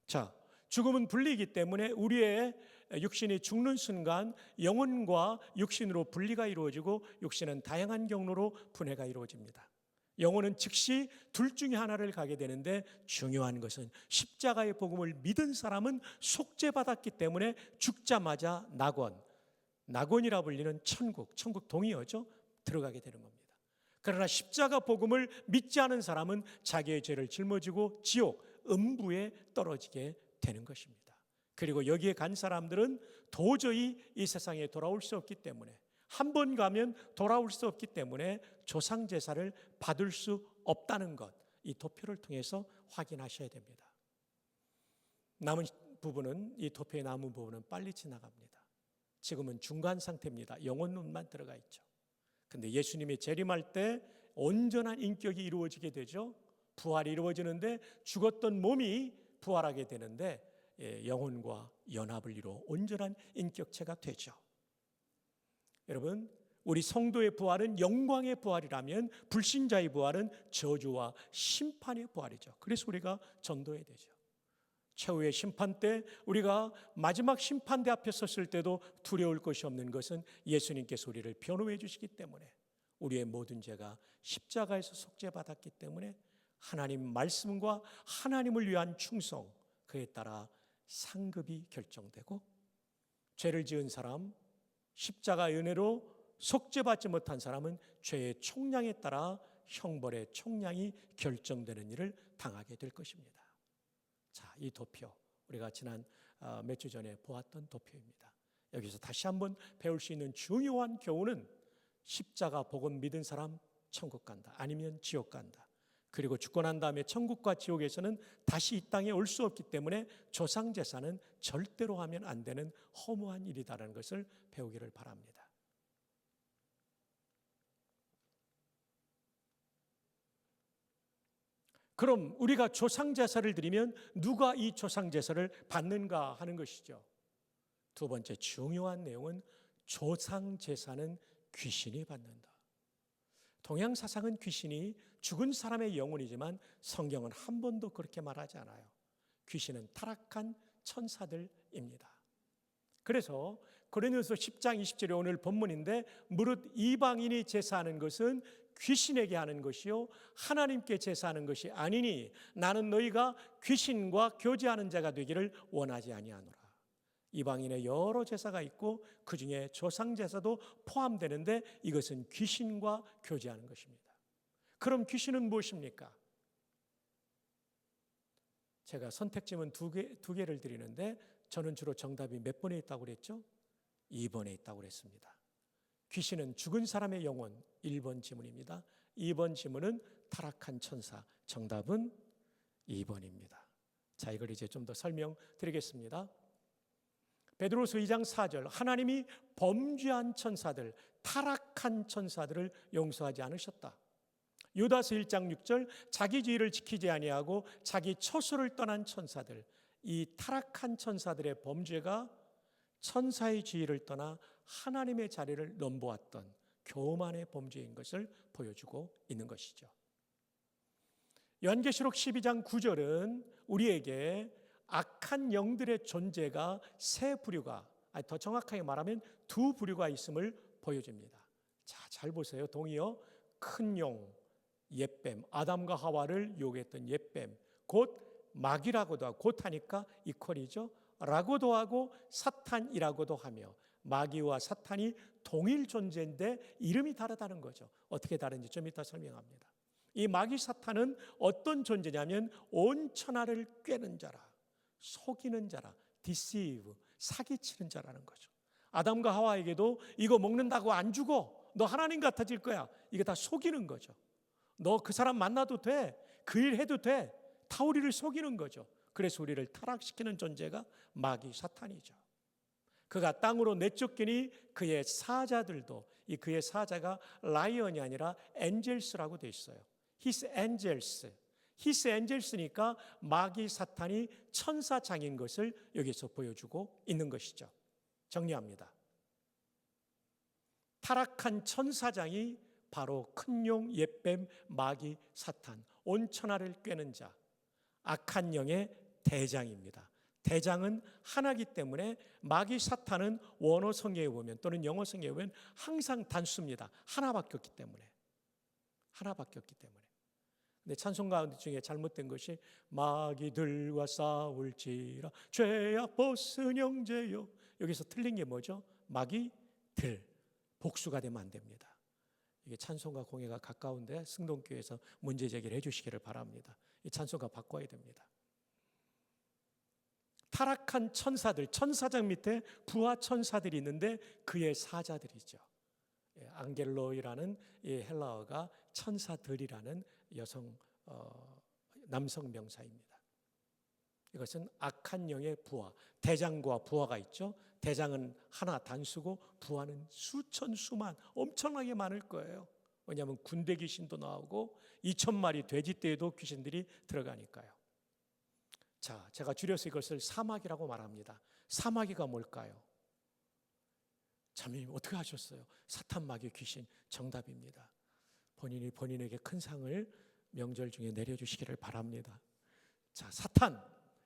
자, 죽음은 분리이기 때문에 우리의 육신이 죽는 순간 영혼과 육신으로 분리가 이루어지고 육신은 다양한 경로로 분해가 이루어집니다. 영혼은 즉시 둘 중에 하나를 가게 되는데 중요한 것은 십자가의 복음을 믿은 사람은 속죄받았기 때문에 죽자마자 낙원이라 불리는 천국 동의어죠. 들어가게 되는 겁니다. 그러나 십자가 복음을 믿지 않은 사람은 자기의 죄를 짊어지고 지옥, 음부에 떨어지게 되는 것입니다. 그리고 여기에 간 사람들은 도저히 이 세상에 돌아올 수 없기 때문에 한 번 가면 돌아올 수 없기 때문에 조상 제사를 받을 수 없다는 것, 이 도표를 통해서 확인하셔야 됩니다. 남은 부분은 이 도표에 남은 부분은 빨리 지나갑니다. 지금은 중간 상태입니다. 영혼론만 들어가 있죠. 근데 예수님이 재림할 때 온전한 인격이 이루어지게 되죠. 부활이 이루어지는데 죽었던 몸이 부활하게 되는데 영혼과 연합을 이루어 온전한 인격체가 되죠. 여러분, 우리 성도의 부활은 영광의 부활이라면 불신자의 부활은 저주와 심판의 부활이죠. 그래서 우리가 전도해야 되죠. 최후의 심판 때 우리가 마지막 심판대 앞에 섰을 때도 두려울 것이 없는 것은 예수님께서 우리를 변호해 주시기 때문에 우리의 모든 죄가 십자가에서 속죄받았기 때문에 하나님 말씀과 하나님을 위한 충성, 그에 따라 상급이 결정되고 죄를 지은 사람, 십자가 은혜로 속죄받지 못한 사람은 죄의 총량에 따라 형벌의 총량이 결정되는 일을 당하게 될 것입니다. 자, 이 도표 우리가 지난 몇 주 전에 보았던 도표입니다. 여기서 다시 한번 배울 수 있는 중요한 교훈은 십자가 복음 믿은 사람 천국 간다, 아니면 지옥 간다. 그리고 죽고 난 다음에 천국과 지옥에서는 다시 이 땅에 올 수 없기 때문에 조상제사는 절대로 하면 안 되는 허무한 일이다라는 것을 배우기를 바랍니다. 그럼 우리가 조상제사를 드리면 누가 이 조상제사를 받는가 하는 것이죠. 두 번째 중요한 내용은 조상제사는 귀신이 받는다. 동양 사상은 귀신이 죽은 사람의 영혼이지만 성경은 한 번도 그렇게 말하지 않아요. 귀신은 타락한 천사들입니다. 그래서 고린도서 10장 20절에 오늘 본문인데 무릇 이방인이 제사하는 것은 귀신에게 하는 것이요 하나님께 제사하는 것이 아니니 나는 너희가 귀신과 교제하는 자가 되기를 원하지 아니하노라. 이방인의 여러 제사가 있고 그중에 조상제사도 포함되는데 이것은 귀신과 교제하는 것입니다. 그럼 귀신은 무엇입니까? 제가 선택지문 두 개를 드리는데 저는 주로 정답이 몇 번에 있다고 그랬죠? 2번에 있다고 그랬습니다. 귀신은 죽은 사람의 영혼 1번 지문입니다. 2번 지문은 타락한 천사. 정답은 2번입니다. 자, 이걸 이제 좀 더 설명드리겠습니다. 베드로서 2장 4절 하나님이 범죄한 천사들, 타락한 천사들을 용서하지 않으셨다. 유다서 1장 6절 자기 지위를 지키지 아니하고 자기 처소를 떠난 천사들, 이 타락한 천사들의 범죄가 천사의 지위를 떠나 하나님의 자리를 넘보았던 교만의 범죄인 것을 보여주고 있는 것이죠. 요한계시록 12장 9절은 우리에게 악한 영들의 존재가 세 부류가, 더 정확하게 말하면 두 부류가 있음을 보여줍니다. 자, 잘 보세요. 동의어 큰 용, 옛뱀, 아담과 하와를 유혹했던 옛뱀, 곧 마귀라고도 하고, 곧 하니까 이퀄이죠. 라고도 하고 사탄이라고도 하며 마귀와 사탄이 동일 존재인데 이름이 다르다는 거죠. 어떻게 다른지 좀 이따 설명합니다. 이 마귀 사탄은 어떤 존재냐면 온 천하를 꿰는 자라, 속이는 자라, deceive, 사기치는 자라는 거죠. 아담과 하와에게도 이거 먹는다고 안 죽어, 너 하나님 같아질 거야, 이게 다 속이는 거죠. 너 그 사람 만나도 돼. 그 일 해도 돼. 다 우리를 속이는 거죠. 그래서 우리를 타락시키는 존재가 마귀 사탄이죠. 그가 땅으로 내쫓기니 그의 사자들도, 이 그의 사자가 라이언이 아니라 엔젤스라고 돼 있어요. His angels. His angels니까 마귀 사탄이 천사장인 것을 여기서 보여주고 있는 것이죠. 정리합니다. 타락한 천사장이 바로 큰 용, 옛뱀, 마귀, 사탄, 온 천하를 꿰는 자, 악한 영의 대장입니다. 대장은 하나이기 때문에 마귀 사탄은 원어 성경에 보면 또는 영어 성경에 보면 항상 단수입니다. 하나밖에 없기 때문에. 근데 찬송 가운데 중에 잘못된 것이 마귀들과 싸울지라 죄야 벗은 형제요. 여기서 틀린 게 뭐죠? 마귀들. 복수가 되면 안 됩니다. 이게 찬송가 공예가 가까운데 승동교회에서 문제 제기를 해주시기를 바랍니다. 이 찬송가 바꿔야 됩니다. 타락한 천사들, 천사장 밑에 부하 천사들이 있는데 그의 사자들이죠. 앙겔로이라는 이 헬라어가 천사들이라는 남성 명사입니다. 이것은 악한 영의 부하, 대장과 부하가 있죠. 대장은 하나 단수고 부하는 수천 수만, 엄청나게 많을 거예요. 왜냐하면 군대 귀신도 나오고 2,000마리 돼지떼에도 귀신들이 들어가니까요. 자, 제가 줄여서 이것을 사마귀라고 말합니다. 사마귀가 뭘까요? 자매님 어떻게 하셨어요? 사탄, 마귀, 귀신. 정답입니다. 본인이 본인에게 큰 상을 명절 중에 내려주시기를 바랍니다. 자, 사탄,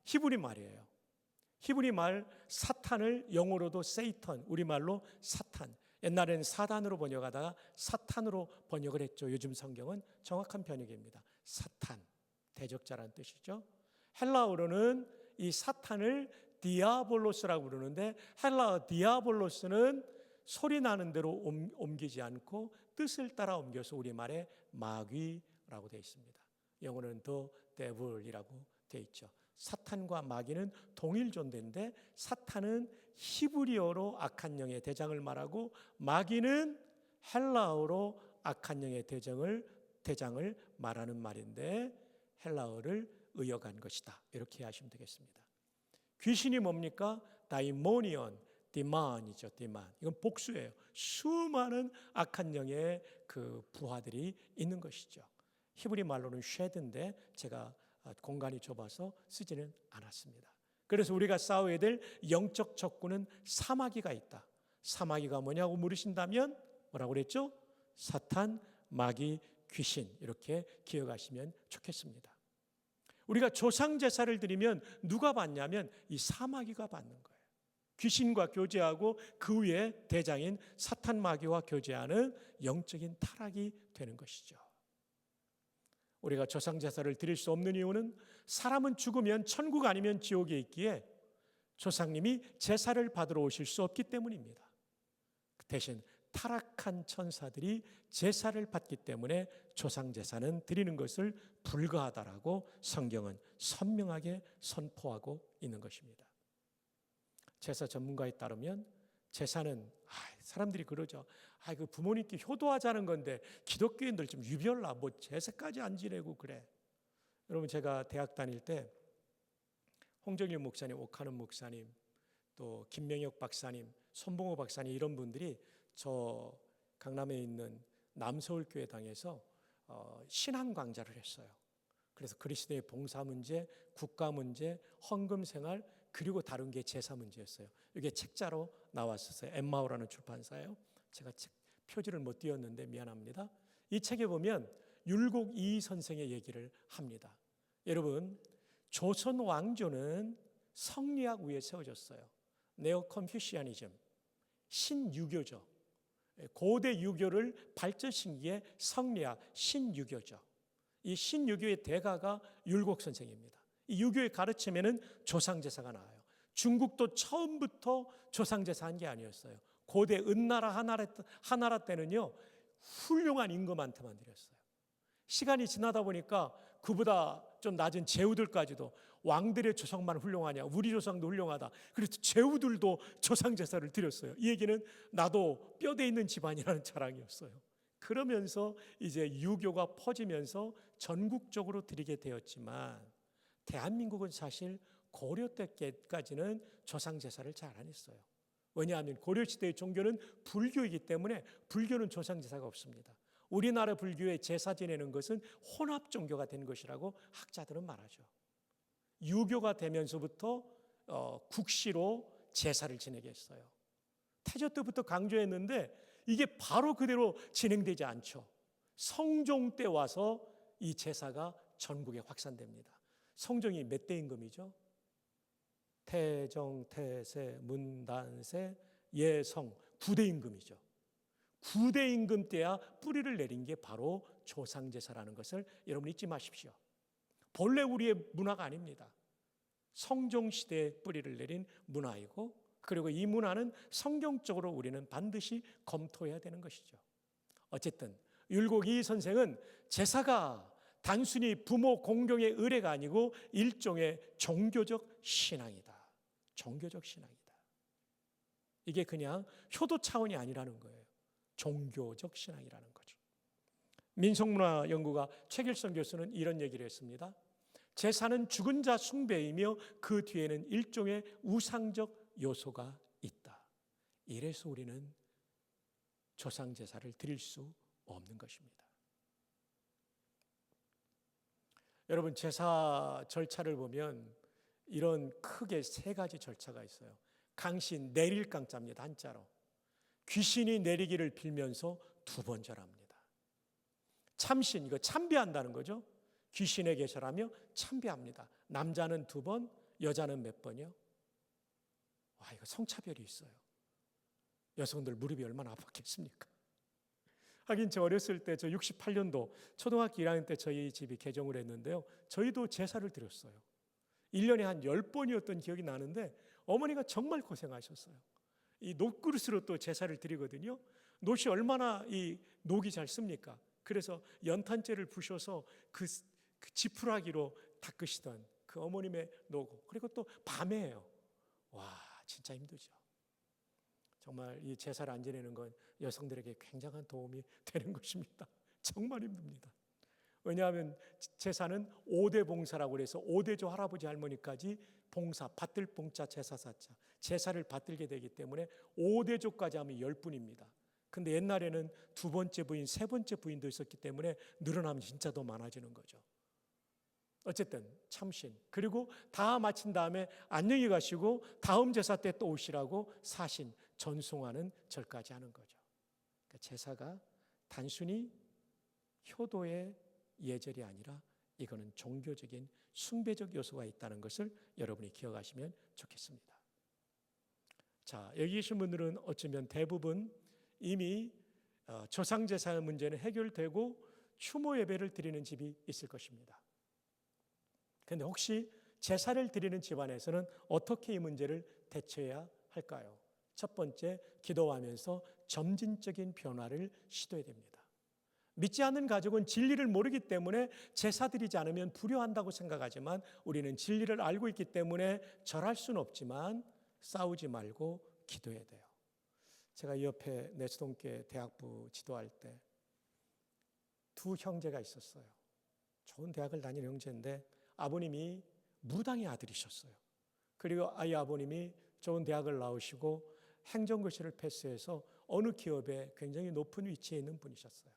히브리 말이에요. 히브리 말 사탄을 영어로도 세이턴, 우리말로 사탄. 옛날에는 사단으로 번역하다가 사탄으로 번역을 했죠. 요즘 성경은 정확한 번역입니다. 사탄, 대적자라는 뜻이죠. 헬라어로는 이 사탄을 디아볼로스라고 부르는데 헬라어 디아볼로스는 소리 나는 대로 옮기지 않고 뜻을 따라 옮겨서 우리말에 마귀라고 되어 있습니다. 영어로는 the devil이라고 되어 있죠. 사탄과 마귀는 동일 존재인데 사탄은 히브리어로 악한 영의 대장을 말하고 마귀는 헬라어로 악한 영의 대장을 말하는 말인데 헬라어를 의역한 것이다. 이렇게 하시면 되겠습니다. 귀신이 뭡니까? 다이모니온, 디만이죠. 디만. 이건 복수예요. 수많은 악한 영의 그 부하들이 있는 것이죠. 히브리 말로는 쉐드인데 제가 공간이 좁아서 쓰지는 않았습니다. 그래서 우리가 싸워야 될 영적 적군은 사마귀가 있다. 사마귀가 뭐냐고 물으신다면 뭐라고 그랬죠? 사탄, 마귀, 귀신 이렇게 기억하시면 좋겠습니다. 우리가 조상 제사를 드리면 누가 받냐면 이 사마귀가 받는 거예요. 귀신과 교제하고 그 위에 대장인 사탄, 마귀와 교제하는 영적인 타락이 되는 것이죠. 우리가 조상 제사를 드릴 수 없는 이유는 사람은 죽으면 천국 아니면 지옥에 있기에 조상님이 제사를 받으러 오실 수 없기 때문입니다. 대신 타락한 천사들이 제사를 받기 때문에 조상 제사는 드리는 것을 불가하다라고 성경은 선명하게 선포하고 있는 것입니다. 제사 전문가에 따르면 제사는 사람들이 그러죠. 그 부모님께 효도하자는 건데 기독교인들 좀 유별나 뭐 제사까지 안 지내고 그래. 여러분 제가 대학 다닐 때 홍정일 목사님, 오카는 목사님, 또 김명혁 박사님, 손봉호 박사님 이런 분들이 저 강남에 있는 남서울교회당에서 신앙 강좌를 했어요. 그래서 그리스도의 봉사 문제, 국가 문제, 헌금 생활 그리고 다른 게 제사 문제였어요. 이게 책자로 나왔었어요. 엠마오라는 출판사예요. 제가 책 표지를 못 띄웠는데 미안합니다. 이 책에 보면 율곡 이희 선생의 얘기를 합니다. 여러분 조선 왕조는 성리학 위에 세워졌어요. 네오 컨퓨시아니즘, 신유교죠. 고대 유교를 발전시킨 성리학, 신유교죠. 이 신유교의 대가가 율곡 선생입니다. 이 유교의 가르침에는 조상제사가 나와요. 중국도 처음부터 조상제사 한 게 아니었어요. 고대 은나라 하나라 때는요 훌륭한 임금한테만 드렸어요. 시간이 지나다 보니까 그보다 좀 낮은 제후들까지도 왕들의 조상만 훌륭하냐, 우리 조상도 훌륭하다. 그래서 제후들도 조상제사를 드렸어요. 이 얘기는 나도 뼈대 있는 집안이라는 자랑이었어요. 그러면서 이제 유교가 퍼지면서 전국적으로 드리게 되었지만 대한민국은 사실 고려 때까지는 조상 제사를 잘 안 했어요. 왜냐하면 고려 시대의 종교는 불교이기 때문에 불교는 조상 제사가 없습니다. 우리나라 불교의 제사 지내는 것은 혼합 종교가 된 것이라고 학자들은 말하죠. 유교가 되면서부터 국시로 제사를 지내게 했어요. 태조 때부터 강조했는데 이게 바로 그대로 진행되지 않죠. 성종 때 와서 이 제사가 전국에 확산됩니다. 성종이 몇 대 임금이죠? 태정, 태세, 문단세, 예성 9대 임금이죠. 9대 임금 때야 뿌리를 내린 게 바로 조상제사라는 것을 여러분 잊지 마십시오. 본래 우리의 문화가 아닙니다. 성종시대에 뿌리를 내린 문화이고, 그리고 이 문화는 성경적으로 우리는 반드시 검토해야 되는 것이죠. 어쨌든 율곡이 선생은 제사가 단순히 부모 공경의 의례가 아니고 일종의 종교적 신앙이다. 종교적 신앙이다. 이게 그냥 효도 차원이 아니라는 거예요. 종교적 신앙이라는 거죠. 민속문화연구가 최길성 교수는 이런 얘기를 했습니다. 제사는 죽은 자 숭배이며 그 뒤에는 일종의 우상적 요소가 있다. 이래서 우리는 조상 제사를 드릴 수 없는 것입니다. 여러분, 제사 절차를 보면 이런 크게 세 가지 절차가 있어요. 강신, 내릴 강자입니다. 한자로. 귀신이 내리기를 빌면서 2번 절합니다. 참신, 이거 참배한다는 거죠. 귀신에게 절하며 참배합니다. 남자는 2번, 여자는 몇 번이요? 와, 이거 성차별이 있어요. 여성들 무릎이 얼마나 아팠겠습니까? 하긴 저 어렸을 때, 저 68년도 초등학교 1학년 때 저희 집이 개종을 했는데요. 저희도 제사를 드렸어요. 1년에 한 10번이었던 기억이 나는데 어머니가 정말 고생하셨어요. 이 녹그릇으로 또 제사를 드리거든요. 녹이 얼마나 이 녹이 잘 씁니까? 그래서 연탄재를 부셔서 그 지푸라기로 닦으시던 그 어머님의 노고, 그리고 또 밤에요. 와, 진짜 힘들죠. 정말 이 제사를 안 지내는 건 여성들에게 굉장한 도움이 되는 것입니다. 정말 힘듭니다. 왜냐하면 제사는 5대 봉사라고 해서 5대조 할아버지 할머니까지 봉사, 받들 봉자 제사사자, 제사를 받들게 되기 때문에 5대조까지 하면 10분입니다. 근데 옛날에는 2번째 부인, 3번째 부인도 있었기 때문에 늘어나면 진짜 더 많아지는 거죠. 어쨌든 참신, 그리고 다 마친 다음에 안녕히 가시고 다음 제사 때 또 오시라고 사신, 전송하는 절까지 하는 거죠. 그러니까 제사가 단순히 효도의 예절이 아니라 이거는 종교적인 숭배적 요소가 있다는 것을 여러분이 기억하시면 좋겠습니다. 자, 여기 계신 분들은 어쩌면 대부분 이미 조상제사 문제는 해결되고 추모 예배를 드리는 집이 있을 것입니다. 그런데 혹시 제사를 드리는 집안에서는 어떻게 이 문제를 대처해야 할까요? 첫 번째, 기도하면서 점진적인 변화를 시도해야 됩니다. 믿지 않는 가족은 진리를 모르기 때문에 제사 드리지 않으면 불효한다고 생각하지만 우리는 진리를 알고 있기 때문에 절할 수는 없지만 싸우지 말고 기도해야 돼요. 제가 이 옆에 내수동계 대학부 지도할 때 2 형제가 있었어요. 좋은 대학을 다니는 형제인데 아버님이 무당의 아들이셨어요. 그리고 아이 아버님이 좋은 대학을 나오시고 행정고시를 패스해서 어느 기업에 굉장히 높은 위치에 있는 분이셨어요.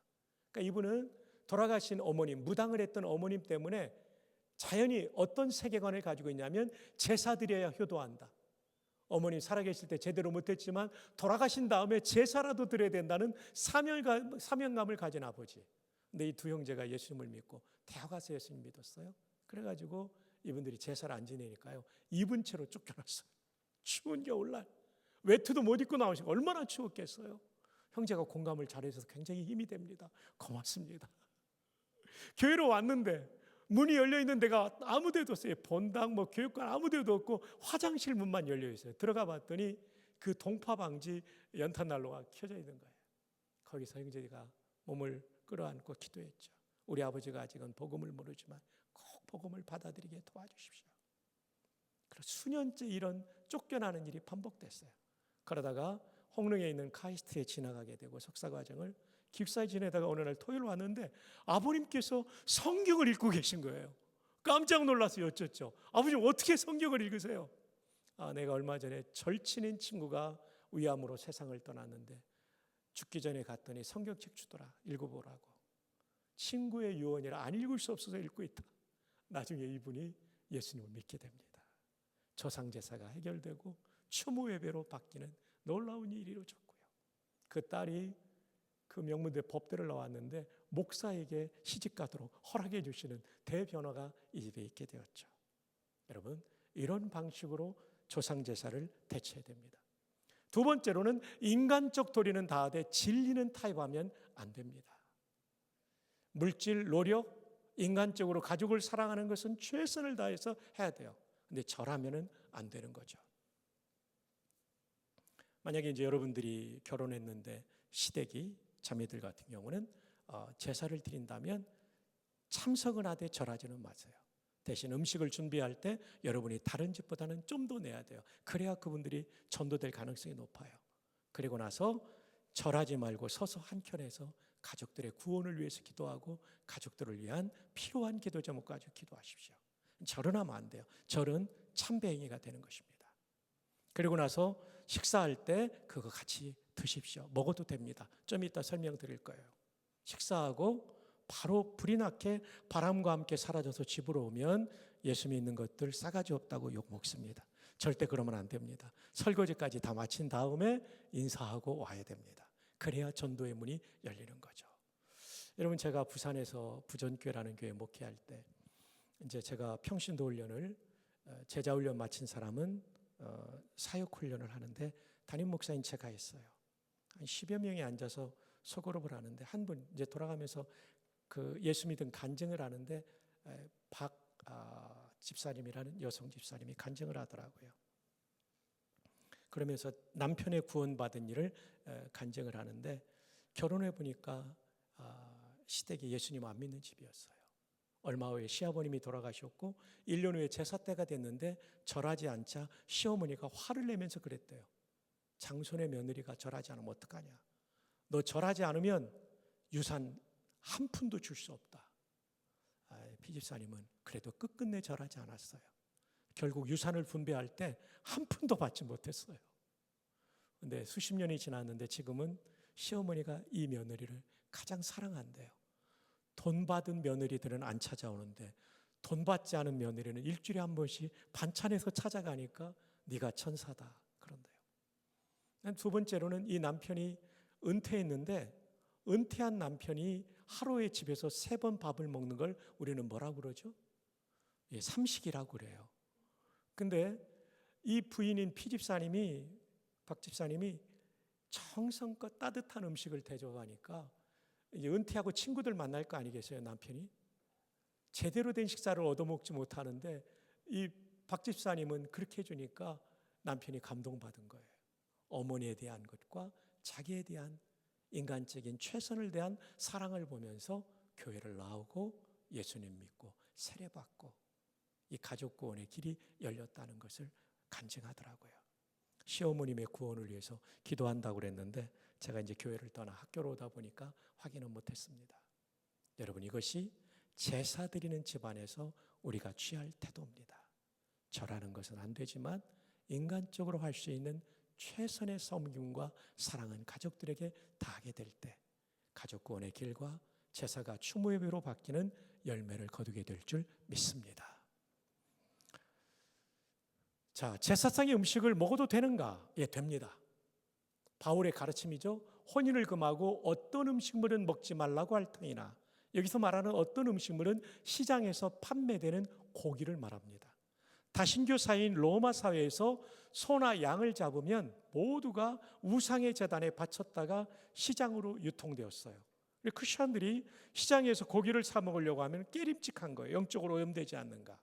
그러니까 이분은 돌아가신 어머님, 무당을 했던 어머님 때문에 자연히 어떤 세계관을 가지고 있냐면 제사 드려야 효도한다. 어머님 살아계실 때 제대로 못했지만 돌아가신 다음에 제사라도 드려야 된다는 사명감을 가진 아버지. 근데 이 2 형제가 예수님을 믿고 대학 가서 예수님 믿었어요. 그래가지고 이분들이 제사를 안 지내니까요, 입은 채로 쫓겨났어요. 추운 겨울날 외투도 못 입고 나오시고 얼마나 추웠겠어요. 형제가 공감을 잘해서 굉장히 힘이 됩니다. 고맙습니다. 교회로 왔는데 문이 열려있는 데가 아무 데도 없어요. 본당, 교육관 아무 데도 없고 화장실 문만 열려있어요. 들어가 봤더니 그 동파방지 연탄난로가 켜져 있는 거예요. 거기서 형제가 몸을 끌어안고 기도했죠. 우리 아버지가 아직은 복음을 모르지만 꼭 복음을 받아들이게 도와주십시오. 그래서 수년째 이런 쫓겨나는 일이 반복됐어요. 그러다가 홍릉에 있는 카이스트에 지나가게 되고 석사과정을 기숙사에 지내다가 어느 날 토요일 왔는데 아버님께서 성경을 읽고 계신 거예요. 깜짝 놀라서 여쭙죠. 아버님 어떻게 성경을 읽으세요? 내가 얼마 전에 절친인 친구가 위암으로 세상을 떠났는데 죽기 전에 갔더니 성경책 주더라. 읽어보라고. 친구의 유언이라 안 읽을 수 없어서 읽고 있다. 나중에 이분이 예수님을 믿게 됩니다. 조상제사가 해결되고 추모 예배로 바뀌는 놀라운 일이 이루어졌고요. 그 딸이 그 명문대 법대를 나왔는데 목사에게 시집가도록 허락해 주시는 대변화가 이 집에 있게 되었죠. 여러분, 이런 방식으로 조상제사를 대체해야 됩니다. 두 번째로는 인간적 도리는 다하되 진리는 타협하면 안 됩니다. 물질, 노력, 인간적으로 가족을 사랑하는 것은 최선을 다해서 해야 돼요. 근데 절하면은 안 되는 거죠. 만약에 이제 여러분들이 결혼했는데 시댁이 자매들 같은 경우는 제사를 드린다면 참석은 하되 절하지는 마세요. 대신 음식을 준비할 때 여러분이 다른 집보다는 좀 더 내야 돼요. 그래야 그분들이 전도될 가능성이 높아요. 그리고 나서 절하지 말고 서서 한켠에서 가족들의 구원을 위해서 기도하고 가족들을 위한 필요한 기도 제목 가지고 기도하십시오. 절은 하면 안 돼요. 절은 참배행위가 되는 것입니다. 그리고 나서 식사할 때 그거 같이 드십시오. 먹어도 됩니다. 좀 이따 설명드릴 거예요. 식사하고 바로 불이 나게 바람과 함께 사라져서 집으로 오면 예수 믿는 것들 싸가지 없다고 욕먹습니다. 절대 그러면 안 됩니다. 설거지까지 다 마친 다음에 인사하고 와야 됩니다. 그래야 전도의 문이 열리는 거죠. 여러분, 제가 부산에서 부전교회라는 교회 목회할 때 이제 제가 평신도 훈련을 제자 훈련 마친 사람은 사역 훈련을 하는데 담임 목사인 제가 했어요. 한 10여 명이 앉아서 소그룹을 하는데 한 분 이제 돌아가면서 그 예수 믿은 간증을 하는데 박 집사님이라는 여성 집사님이 간증을 하더라고요. 그러면서 남편의 구원받은 일을 간증을 하는데 결혼해 보니까 시댁이 예수님 안 믿는 집이었어요. 얼마 후에 시아버님이 돌아가셨고 1년 후에 제사 때가 됐는데 절하지 않자 시어머니가 화를 내면서 그랬대요. 장손의 며느리가 절하지 않으면 어떡하냐. 너 절하지 않으면 유산 한 푼도 줄 수 없다. 피집사님은 그래도 끝끝내 절하지 않았어요. 결국 유산을 분배할 때 한 푼도 받지 못했어요. 근데 수십 년이 지났는데 지금은 시어머니가 이 며느리를 가장 사랑한대요. 돈 받은 며느리들은 안 찾아오는데 돈 받지 않은 며느리는 일주일에 한 번씩 반찬해서 찾아가니까 네가 천사다 그런대요. 두 번째로는 이 남편이 은퇴했는데 은퇴한 남편이 하루에 집에서 3번 밥을 먹는 걸 우리는 뭐라고 그러죠? 삼식이라고 그래요. 근데 이 부인인 피집사님이 박집사님이 정성껏 따뜻한 음식을 대접하니까 이제 은퇴하고 친구들 만날 거 아니겠어요, 남편이? 제대로 된 식사를 얻어먹지 못하는데 이 박집사님은 그렇게 해주니까 남편이 감동받은 거예요. 어머니에 대한 것과 자기에 대한 인간적인 최선을 대한 사랑을 보면서 교회를 나오고 예수님 믿고 세례받고 이 가족 구원의 길이 열렸다는 것을 간증하더라고요. 시어머님의 구원을 위해서 기도한다고 그랬는데 제가 이제 교회를 떠나 학교로 오다 보니까 확인은 못했습니다. 여러분, 이것이 제사 드리는 집안에서 우리가 취할 태도입니다. 절하는 것은 안 되지만 인간적으로 할 수 있는 최선의 섬김과 사랑은 가족들에게 다하게 될 때 가족 구원의 길과 제사가 추모 예배로 바뀌는 열매를 거두게 될 줄 믿습니다. 자, 제사상의 음식을 먹어도 되는가? 예, 됩니다. 바울의 가르침이죠. 혼인을 금하고 어떤 음식물은 먹지 말라고 할 터이나, 여기서 말하는 어떤 음식물은 시장에서 판매되는 고기를 말합니다. 다신교 사회인 로마 사회에서 소나 양을 잡으면 모두가 우상의 제단에 바쳤다가 시장으로 유통되었어요. 크리스천들이 시장에서 고기를 사 먹으려고 하면 깨림칙한 거예요. 영적으로 오염되지 않는가.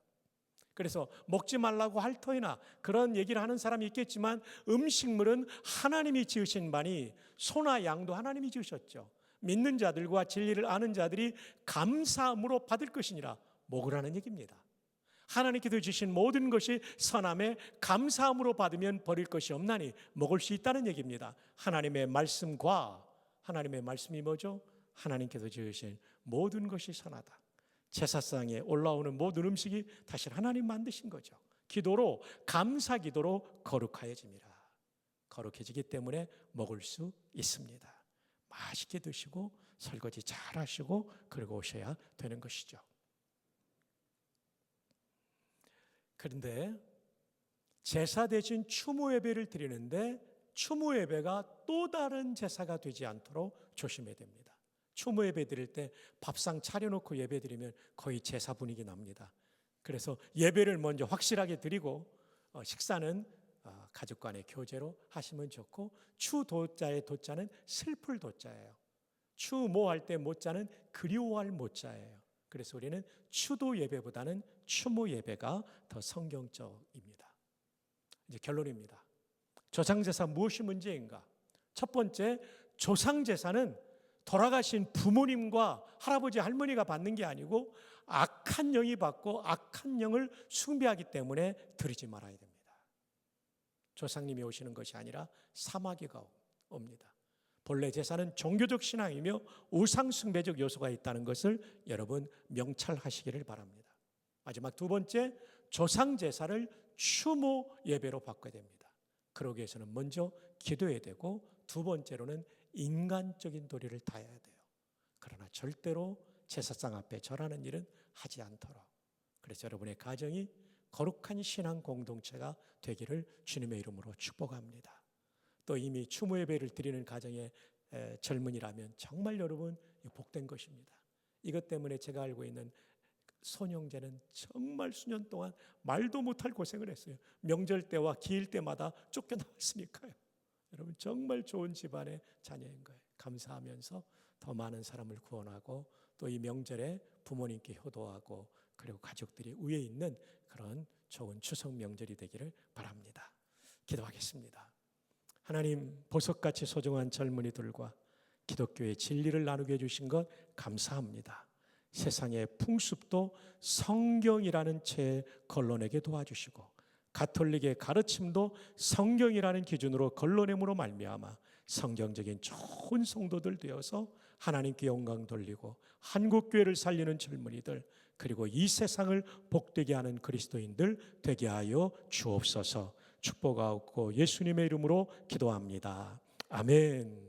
그래서 먹지 말라고 할 터이나 그런 얘기를 하는 사람이 있겠지만 음식물은 하나님이 지으신 바니 소나 양도 하나님이 지으셨죠. 믿는 자들과 진리를 아는 자들이 감사함으로 받을 것이니라 먹으라는 얘기입니다. 하나님께서 주신 모든 것이 선함에 감사함으로 받으면 버릴 것이 없나니 먹을 수 있다는 얘기입니다. 하나님의 말씀과 하나님의 말씀이 뭐죠? 하나님께서 지으신 모든 것이 선하다. 제사상에 올라오는 모든 음식이 다시 하나님 만드신 거죠. 기도로, 감사 기도로 거룩하여집니다. 거룩해지기 때문에 먹을 수 있습니다. 맛있게 드시고 설거지 잘 하시고 그리고 오셔야 되는 것이죠. 그런데 제사 대신 추모 예배를 드리는데 추모 예배가 또 다른 제사가 되지 않도록 조심해야 됩니다. 추모 예배 드릴 때 밥상 차려놓고 예배 드리면 거의 제사 분위기 납니다. 그래서 예배를 먼저 확실하게 드리고 식사는 가족 간의 교제로 하시면 좋고, 추도자의 도자는 슬플 도자예요. 추모할 때 모자는 그리워할 모자예요. 그래서 우리는 추도 예배보다는 추모 예배가 더 성경적입니다. 이제 결론입니다. 조상제사 무엇이 문제인가? 첫 번째, 조상제사는 돌아가신 부모님과 할아버지 할머니가 받는 게 아니고 악한 영이 받고 악한 영을 숭배하기 때문에 드리지 말아야 됩니다. 조상님이 오시는 것이 아니라 사마귀가 옵니다. 본래 제사는 종교적 신앙이며 우상 숭배적 요소가 있다는 것을 여러분 명찰하시기를 바랍니다. 마지막 두 번째, 조상 제사를 추모 예배로 바꿔야 됩니다. 그러기 위해서는 먼저 기도해야 되고, 두 번째로는 인간적인 도리를 다해야 돼요. 그러나 절대로 제사상 앞에 절하는 일은 하지 않도록. 그래서 여러분의 가정이 거룩한 신앙 공동체가 되기를 주님의 이름으로 축복합니다. 또 이미 추모 예배를 드리는 가정의 젊은이라면 정말 여러분 복된 것입니다. 이것 때문에 제가 알고 있는 손형제는 정말 수년 동안 말도 못할 고생을 했어요. 명절 때와 기일 때마다 쫓겨나왔으니까요. 여러분 정말 좋은 집안의 자녀인 거예요. 감사하면서 더 많은 사람을 구원하고 또 이 명절에 부모님께 효도하고 그리고 가족들이 위에 있는 그런 좋은 추석 명절이 되기를 바랍니다. 기도하겠습니다. 하나님, 보석같이 소중한 젊은이들과 기독교의 진리를 나누게 해주신 것 감사합니다. 세상의 풍습도 성경이라는 채 걸러내게 도와주시고, 가톨릭의 가르침도 성경이라는 기준으로 걸러냄으로 말미암아 성경적인 좋은 성도들 되어서 하나님께 영광 돌리고 한국교회를 살리는 젊은이들, 그리고 이 세상을 복되게 하는 그리스도인들 되게 하여 주옵소서. 축복하옵고 예수님의 이름으로 기도합니다. 아멘.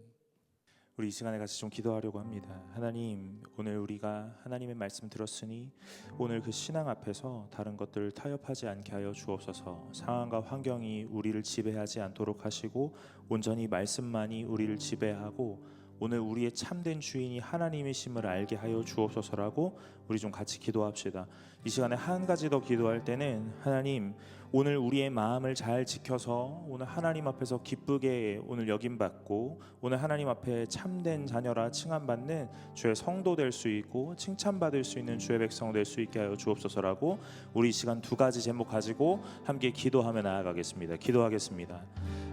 우리 이 시간에 같이 좀 기도하려고 합니다. 하나님, 오늘 우리가 하나님의 말씀 들었으니 오늘 그 신앙 앞에서 다른 것들을 타협하지 않게 하여 주옵소서. 상황과 환경이 우리를 지배하지 않도록 하시고 온전히 말씀만이 우리를 지배하고 오늘 우리의 참된 주인이 하나님이심을 알게 하여 주옵소서라고 우리 좀 같이 기도합시다. 이 시간에 한 가지 더 기도할 때는, 하나님, 오늘 우리의 마음을 잘 지켜서 오늘 하나님 앞에서 기쁘게 오늘 여김받고 오늘 하나님 앞에 참된 자녀라 칭함받는 주의 성도 될 수 있고 칭찬받을 수 있는 주의 백성 될 수 있게 하여 주옵소서라고 우리 이 시간 두 가지 제목 가지고 함께 기도하며 나아가겠습니다. 기도하겠습니다.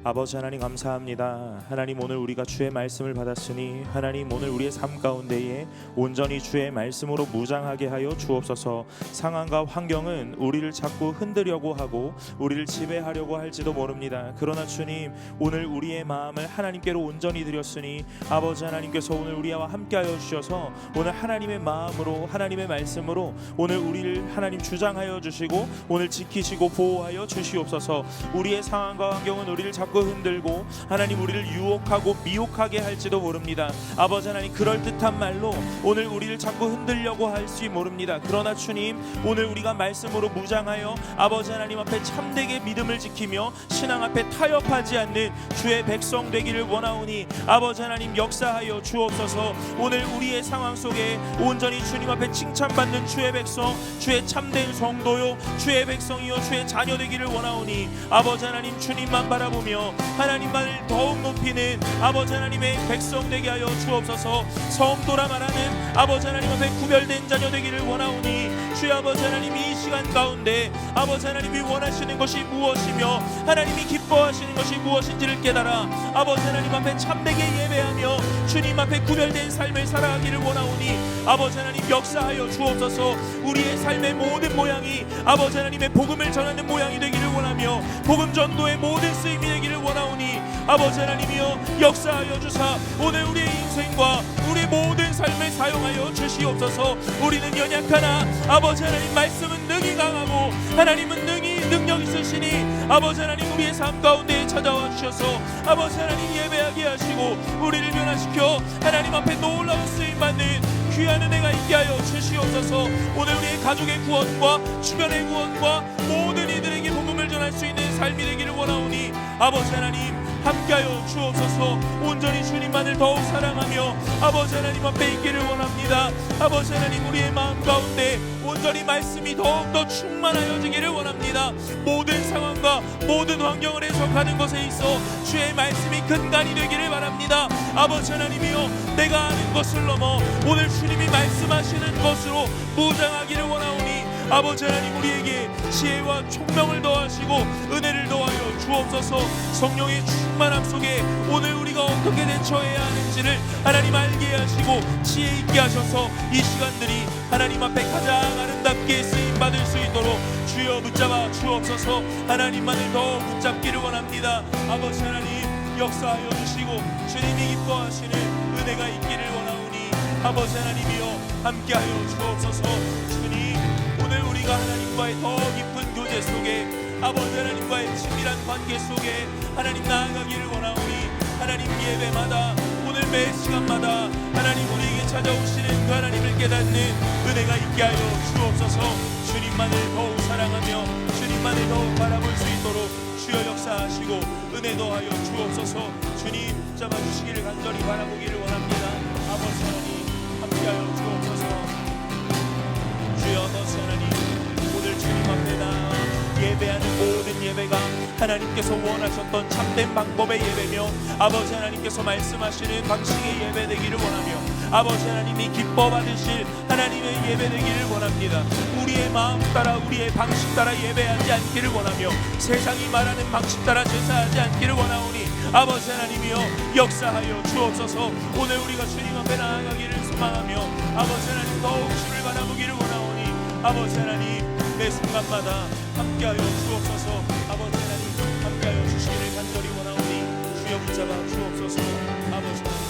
아버지 하나님, 감사합니다. 하나님, 오늘 우리가 주의 말씀을 받았으니 하나님, 오늘 우리의 삶 가운데에 온전히 주의 말씀으로 무장하게 하여 주옵소서. 상황과 환경은 우리를 자꾸 흔들려고 하고 우리를 지배하려고 할지도 모릅니다. 그러나 주님, 오늘 우리의 마음을 하나님께로 온전히 드렸으니 아버지 하나님께서 오늘 우리와 함께하여 주셔서 오늘 하나님의 마음으로 하나님의 말씀으로 오늘 우리를 하나님 주장하여 주시고 오늘 지키시고 보호하여 주시옵소서. 우리의 상황과 환경은 우리를 자꾸 흔들고 하나님 우리를 유혹하고 미혹하게 할지도 모릅니다. 아버지 하나님, 그럴듯한 말로 오늘 우리를 자꾸 흔들려고 할지 모릅니다. 그러나 주님, 오늘 우리가 말씀으로 무장하여 아버지 하나님 앞에 참되게 믿음을 지키며 신앙 앞에 타협하지 않는 주의 백성 되기를 원하오니 아버지 하나님 역사하여 주옵소서. 오늘 우리의 상황 속에 온전히 주님 앞에 칭찬받는 주의 백성, 주의 참된 성도요 주의 백성이요 주의 자녀 되기를 원하오니 아버지 하나님, 주님만 바라보며 하나님만을 더욱 높이는 아버지 하나님의 백성 되게 하여 주옵소서. 성도라 말하는 아버지 하나님 앞에 구별된 자녀 되기를 원하오니 주의 아버지 하나님, 이 시간 가운데 아버지 하나님이 원하시는 것이 무엇이며 하나님이 기뻐하시는 것이 무엇인지를 깨달아 아버지 하나님 앞에 참되게 예배하며 주님 앞에 구별된 삶을 살아가기를 원하오니 아버지 하나님 역사하여 주옵소서. 우리의 삶의 모든 모양이 아버지 하나님의 복음을 전하는 모양이 되기를 원하며 복음 전도의 모든 쓰임이 되기를 원하오니 아버지 하나님이여 역사하여 주사 오늘 우리의 인생 시간과 우리 모든 삶을 사용하여 주시옵소서. 우리는 연약하나 아버지 하나님 말씀은 능히 강하고 하나님은 능히 능력 있으시니 아버지 하나님 우리의 삶 가운데 찾아와 주셔서 아버지 하나님 예배하게 하시고 우리를 변화시켜 하나님 앞에 놀라운 쓰임받는 귀한 은혜가 있게 하여 주시옵소서. 오늘 우리의 가족의 구원과 주변의 구원과 모든 이들에게 복음을 전할 수 있는 삶이 되기를 원하오니 아버지 하나님 함께하여 주옵소서. 온전히 주님만을 더욱 사랑하며 아버지 하나님 앞에 있기를 원합니다. 아버지 하나님 우리의 마음 가운데 온전히 말씀이 더욱더 충만하여지기를 원합니다. 모든 상황과 모든 환경을 해석하는 것에 있어 주의 말씀이 근간이 되기를 바랍니다. 아버지 하나님이여 내가 아는 것을 넘어 오늘 주님이 말씀하시는 것으로 무장하기를 원하오니 아버지 하나님 우리에게 지혜와 총명을 더하시고 은혜를 더하여 주옵소서. 성령의 충만함 속에 오늘 우리가 어떻게 대처해야 하는지를 하나님 알게 하시고 지혜 있게 하셔서 이 시간들이 하나님 앞에 가장 아름답게 쓰임받을 수 있도록 주여 붙잡아 주옵소서. 하나님만을 더 붙잡기를 원합니다. 아버지 하나님 역사하여 주시고 주님이 기뻐하시는 은혜가 있기를 원하오니 아버지 하나님이여 함께하여 주옵소서. 주님 오늘 우리가 하나님과의 더 깊은 교제 속에 아버지 하나님과의 친밀한 관계 속에 하나님 나아가기를 원하오니 하나님 예배마다 오늘 매 시간마다 하나님 우리에게 찾아오시는 그 하나님을 깨닫는 은혜가 있게 하여 주옵소서. 주님만을 더욱 사랑하며 주님만을 더욱 바라볼 수 있도록 주여 역사하시고 은혜 더하여 주옵소서. 주님 붙잡아 주시기를 간절히 바라보기를 원합니다. 아버지 하나님 함께하여 주옵소서. 주여 아버지 하나님 오늘 주님 앞에 나아 예배하는 모든 예배가 하나님께서 원하셨던 참된 방법의 예배며 아버지 하나님께서 말씀하시는 방식의 예배 되기를 원하며 아버지 하나님이 기뻐 받으실 하나님의 예배 되기를 원합니다. 우리의 마음 따라 우리의 방식 따라 예배하지 않기를 원하며 세상이 말하는 방식 따라 제사하지 않기를 원하오니 아버지 하나님이여 역사하여 주옵소서. 오늘 우리가 주님 앞에 나아가기를 소망하며 아버지 하나님 더욱 주를 바라보기를 원하오니 아버지 하나님 매 순간마다 함께하여 주옵소서. 아버지 하나님 함께하여 주시기를 간절히 원하오니 주여 붙잡아 주옵소서. 아버지 하나님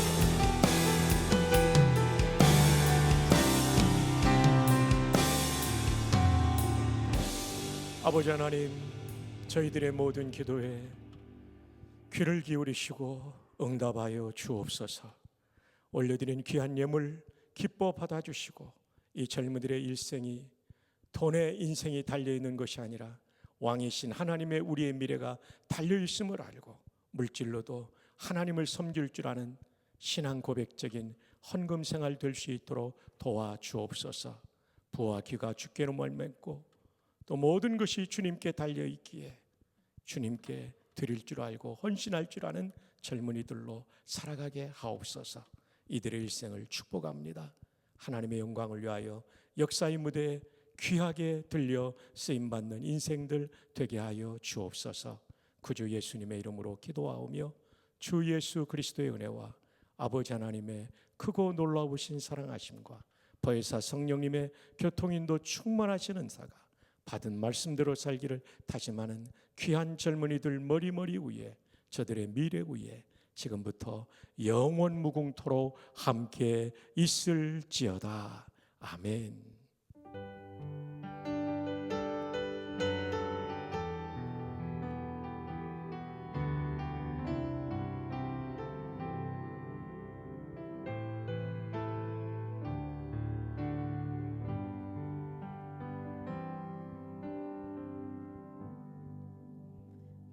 아버지 하나님 저희들의 모든 기도에 귀를 기울이시고 응답하여 주옵소서. 올려드린 귀한 예물 기뻐 받아주시고 이 젊은이들의 일생이 돈에 인생이 달려있는 것이 아니라 왕이신 하나님의 우리의 미래가 달려있음을 알고 물질로도 하나님을 섬길 줄 아는 신앙 고백적인 헌금 생활 될 수 있도록 도와주옵소서. 부와 귀가 주께로 멀맺고 또 모든 것이 주님께 달려있기에 주님께 드릴 줄 알고 헌신할 줄 아는 젊은이들로 살아가게 하옵소서. 이들의 일생을 축복합니다. 하나님의 영광을 위하여 역사의 무대에 귀하게 들려 쓰임받는 인생들 되게 하여 주옵소서. 구주 예수님의 이름으로 기도하오며 주 예수 그리스도의 은혜와 아버지 하나님의 크고 놀라우신 사랑하심과 보혜사 성령님의 교통인도 충만하신 은사가 받은 말씀대로 살기를 다짐하는 귀한 젊은이들 머리 위에 저들의 미래 위에 지금부터 영원 무궁토록 함께 있을지어다. 아멘.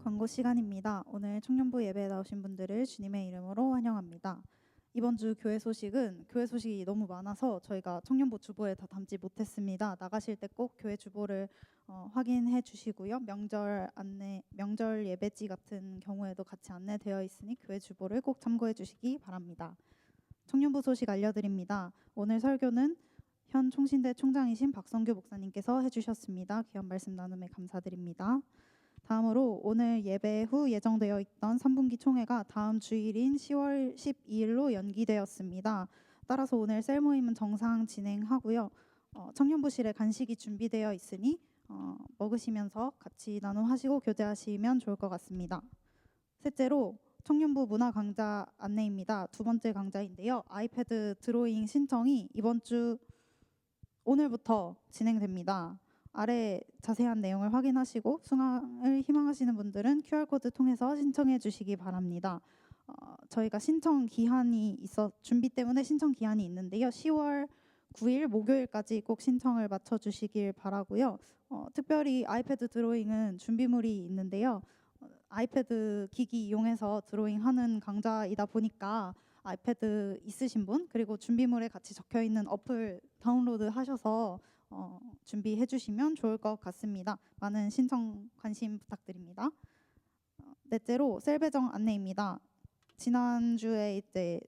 광고 시간입니다. 오늘 청년부 예배에 나오신 분들을 주님의 이름으로 환영합니다. 이번 주 교회 소식이 너무 많아서 저희가 청년부 주보에 다 담지 못했습니다. 나가실 때 꼭 교회 주보를 확인해 주시고요. 명절 예배지 같은 경우에도 같이 안내되어 있으니 교회 주보를 꼭 참고해 주시기 바랍니다. 청년부 소식 알려드립니다. 오늘 설교는 현 총신대 총장이신 박성규 목사님께서 해주셨습니다. 귀한 말씀 나눔에 감사드립니다. 다음으로 오늘 예배 후 예정되어 있던 3분기 총회가 다음 주일인 10월 12일로 연기되었습니다. 따라서 오늘 셀 모임은 정상 진행하고요. 청년부실에 간식이 준비되어 있으니 먹으시면서 같이 나눔하시고 교제하시면 좋을 것 같습니다. 셋째로 청년부 문화 강좌 안내입니다. 두 번째 강좌인데요. 아이패드 드로잉 신청이 이번 주 오늘부터 진행됩니다. 아래 자세한 내용을 확인하시고 수강을 희망하시는 분들은 QR코드 통해서 신청해 주시기 바랍니다. 저희가 신청 기한이 준비 때문에 신청 기한이 있는데요. 10월 9일 목요일까지 꼭 신청을 맞춰 주시길 바라고요. 특별히 아이패드 드로잉은 준비물이 있는데요. 아이패드 기기 이용해서 드로잉하는 강좌이다 보니까 아이패드 있으신 분 그리고 준비물에 같이 적혀 있는 어플 다운로드 하셔서 준비해 주시면 좋을 것 같습니다. 많은 신청 관심 부탁드립니다. 넷째로 셀 배정 안내입니다. 지난주에 이제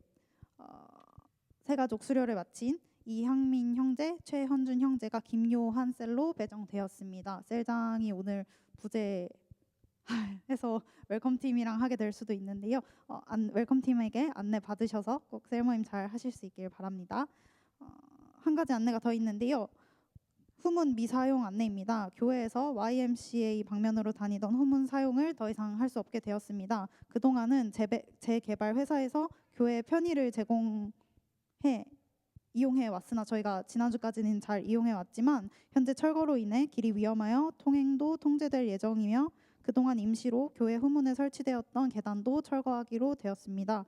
새가족 수료를 마친 이향민 형제, 최현준 형제가 김요한 셀로 배정되었습니다. 셀장이 오늘 부재해서 웰컴팀이랑 하게 될 수도 있는데요. 웰컴팀에게 안내 받으셔서 꼭 셀 모임 잘 하실 수 있길 바랍니다. 한 가지 안내가 더 있는데요. 후문 미사용 안내입니다. 교회에서 YMCA 방면으로 다니던 후문 사용을 더 이상 할 수 없게 되었습니다. 그동안은 재개발 회사에서 교회 편의를 이용해 왔으나 저희가 지난주까지는 잘 이용해 왔지만 현재 철거로 인해 길이 위험하여 통행도 통제될 예정이며 그동안 임시로 교회 후문에 설치되었던 계단도 철거하기로 되었습니다.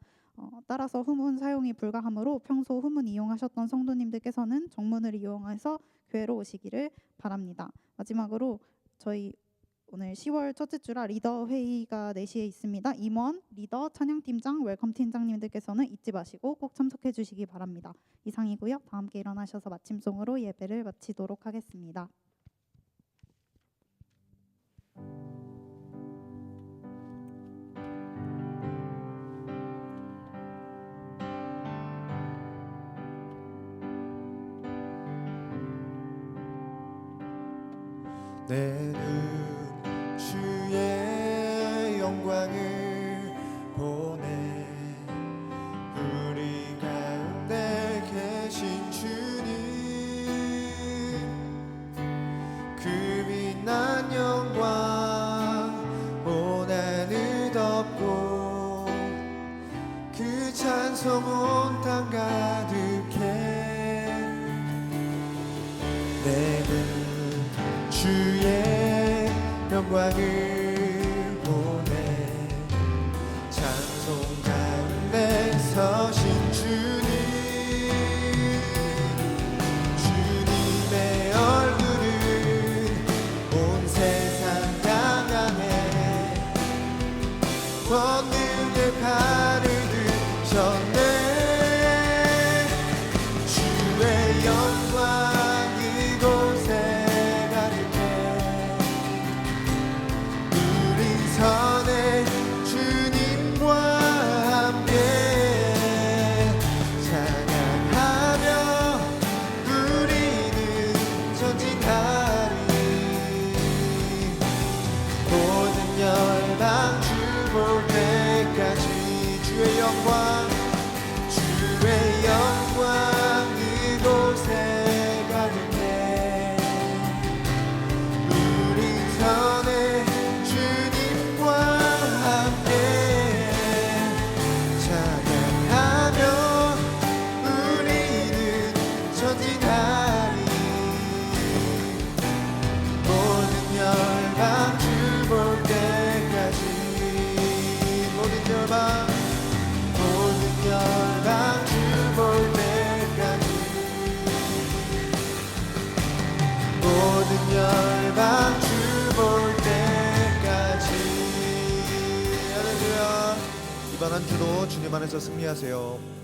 따라서 후문 사용이 불가하므로 평소 후문 이용하셨던 성도님들께서는 정문을 이용해서 교회로 오시기를 바랍니다. 마지막으로 저희 오늘 10월 첫째 주라 리더 회의가 4시에 있습니다. 임원, 리더, 찬양팀장, 웰컴 팀장님들께서는 잊지 마시고 꼭 참석해 주시기 바랍니다. 이상이고요. 다 함께 일어나셔서 마침송으로 예배를 마치도록 하겠습니다. 내 눈 주의 영광을 보네 우리 가운데 계신 주님 그 빛난 영광 온 하늘 덮고 그 찬송 온 땅 가득해 내 눈 주의 영광을 보내 찬송 가운데 서신 주님 주님의 얼굴은 온 세상 향하네 권능의 팔을 드셨네 주의 영광 이곳에 전에 주님과 함께 찬양하며 우리는 전진하리 모든 열방 주 볼 때까지 주의 영광 이곳에 가득해 우리 전에 열방 주 볼 때까지 할렐루야 이번 한 주도 주님 안에서 승리하세요.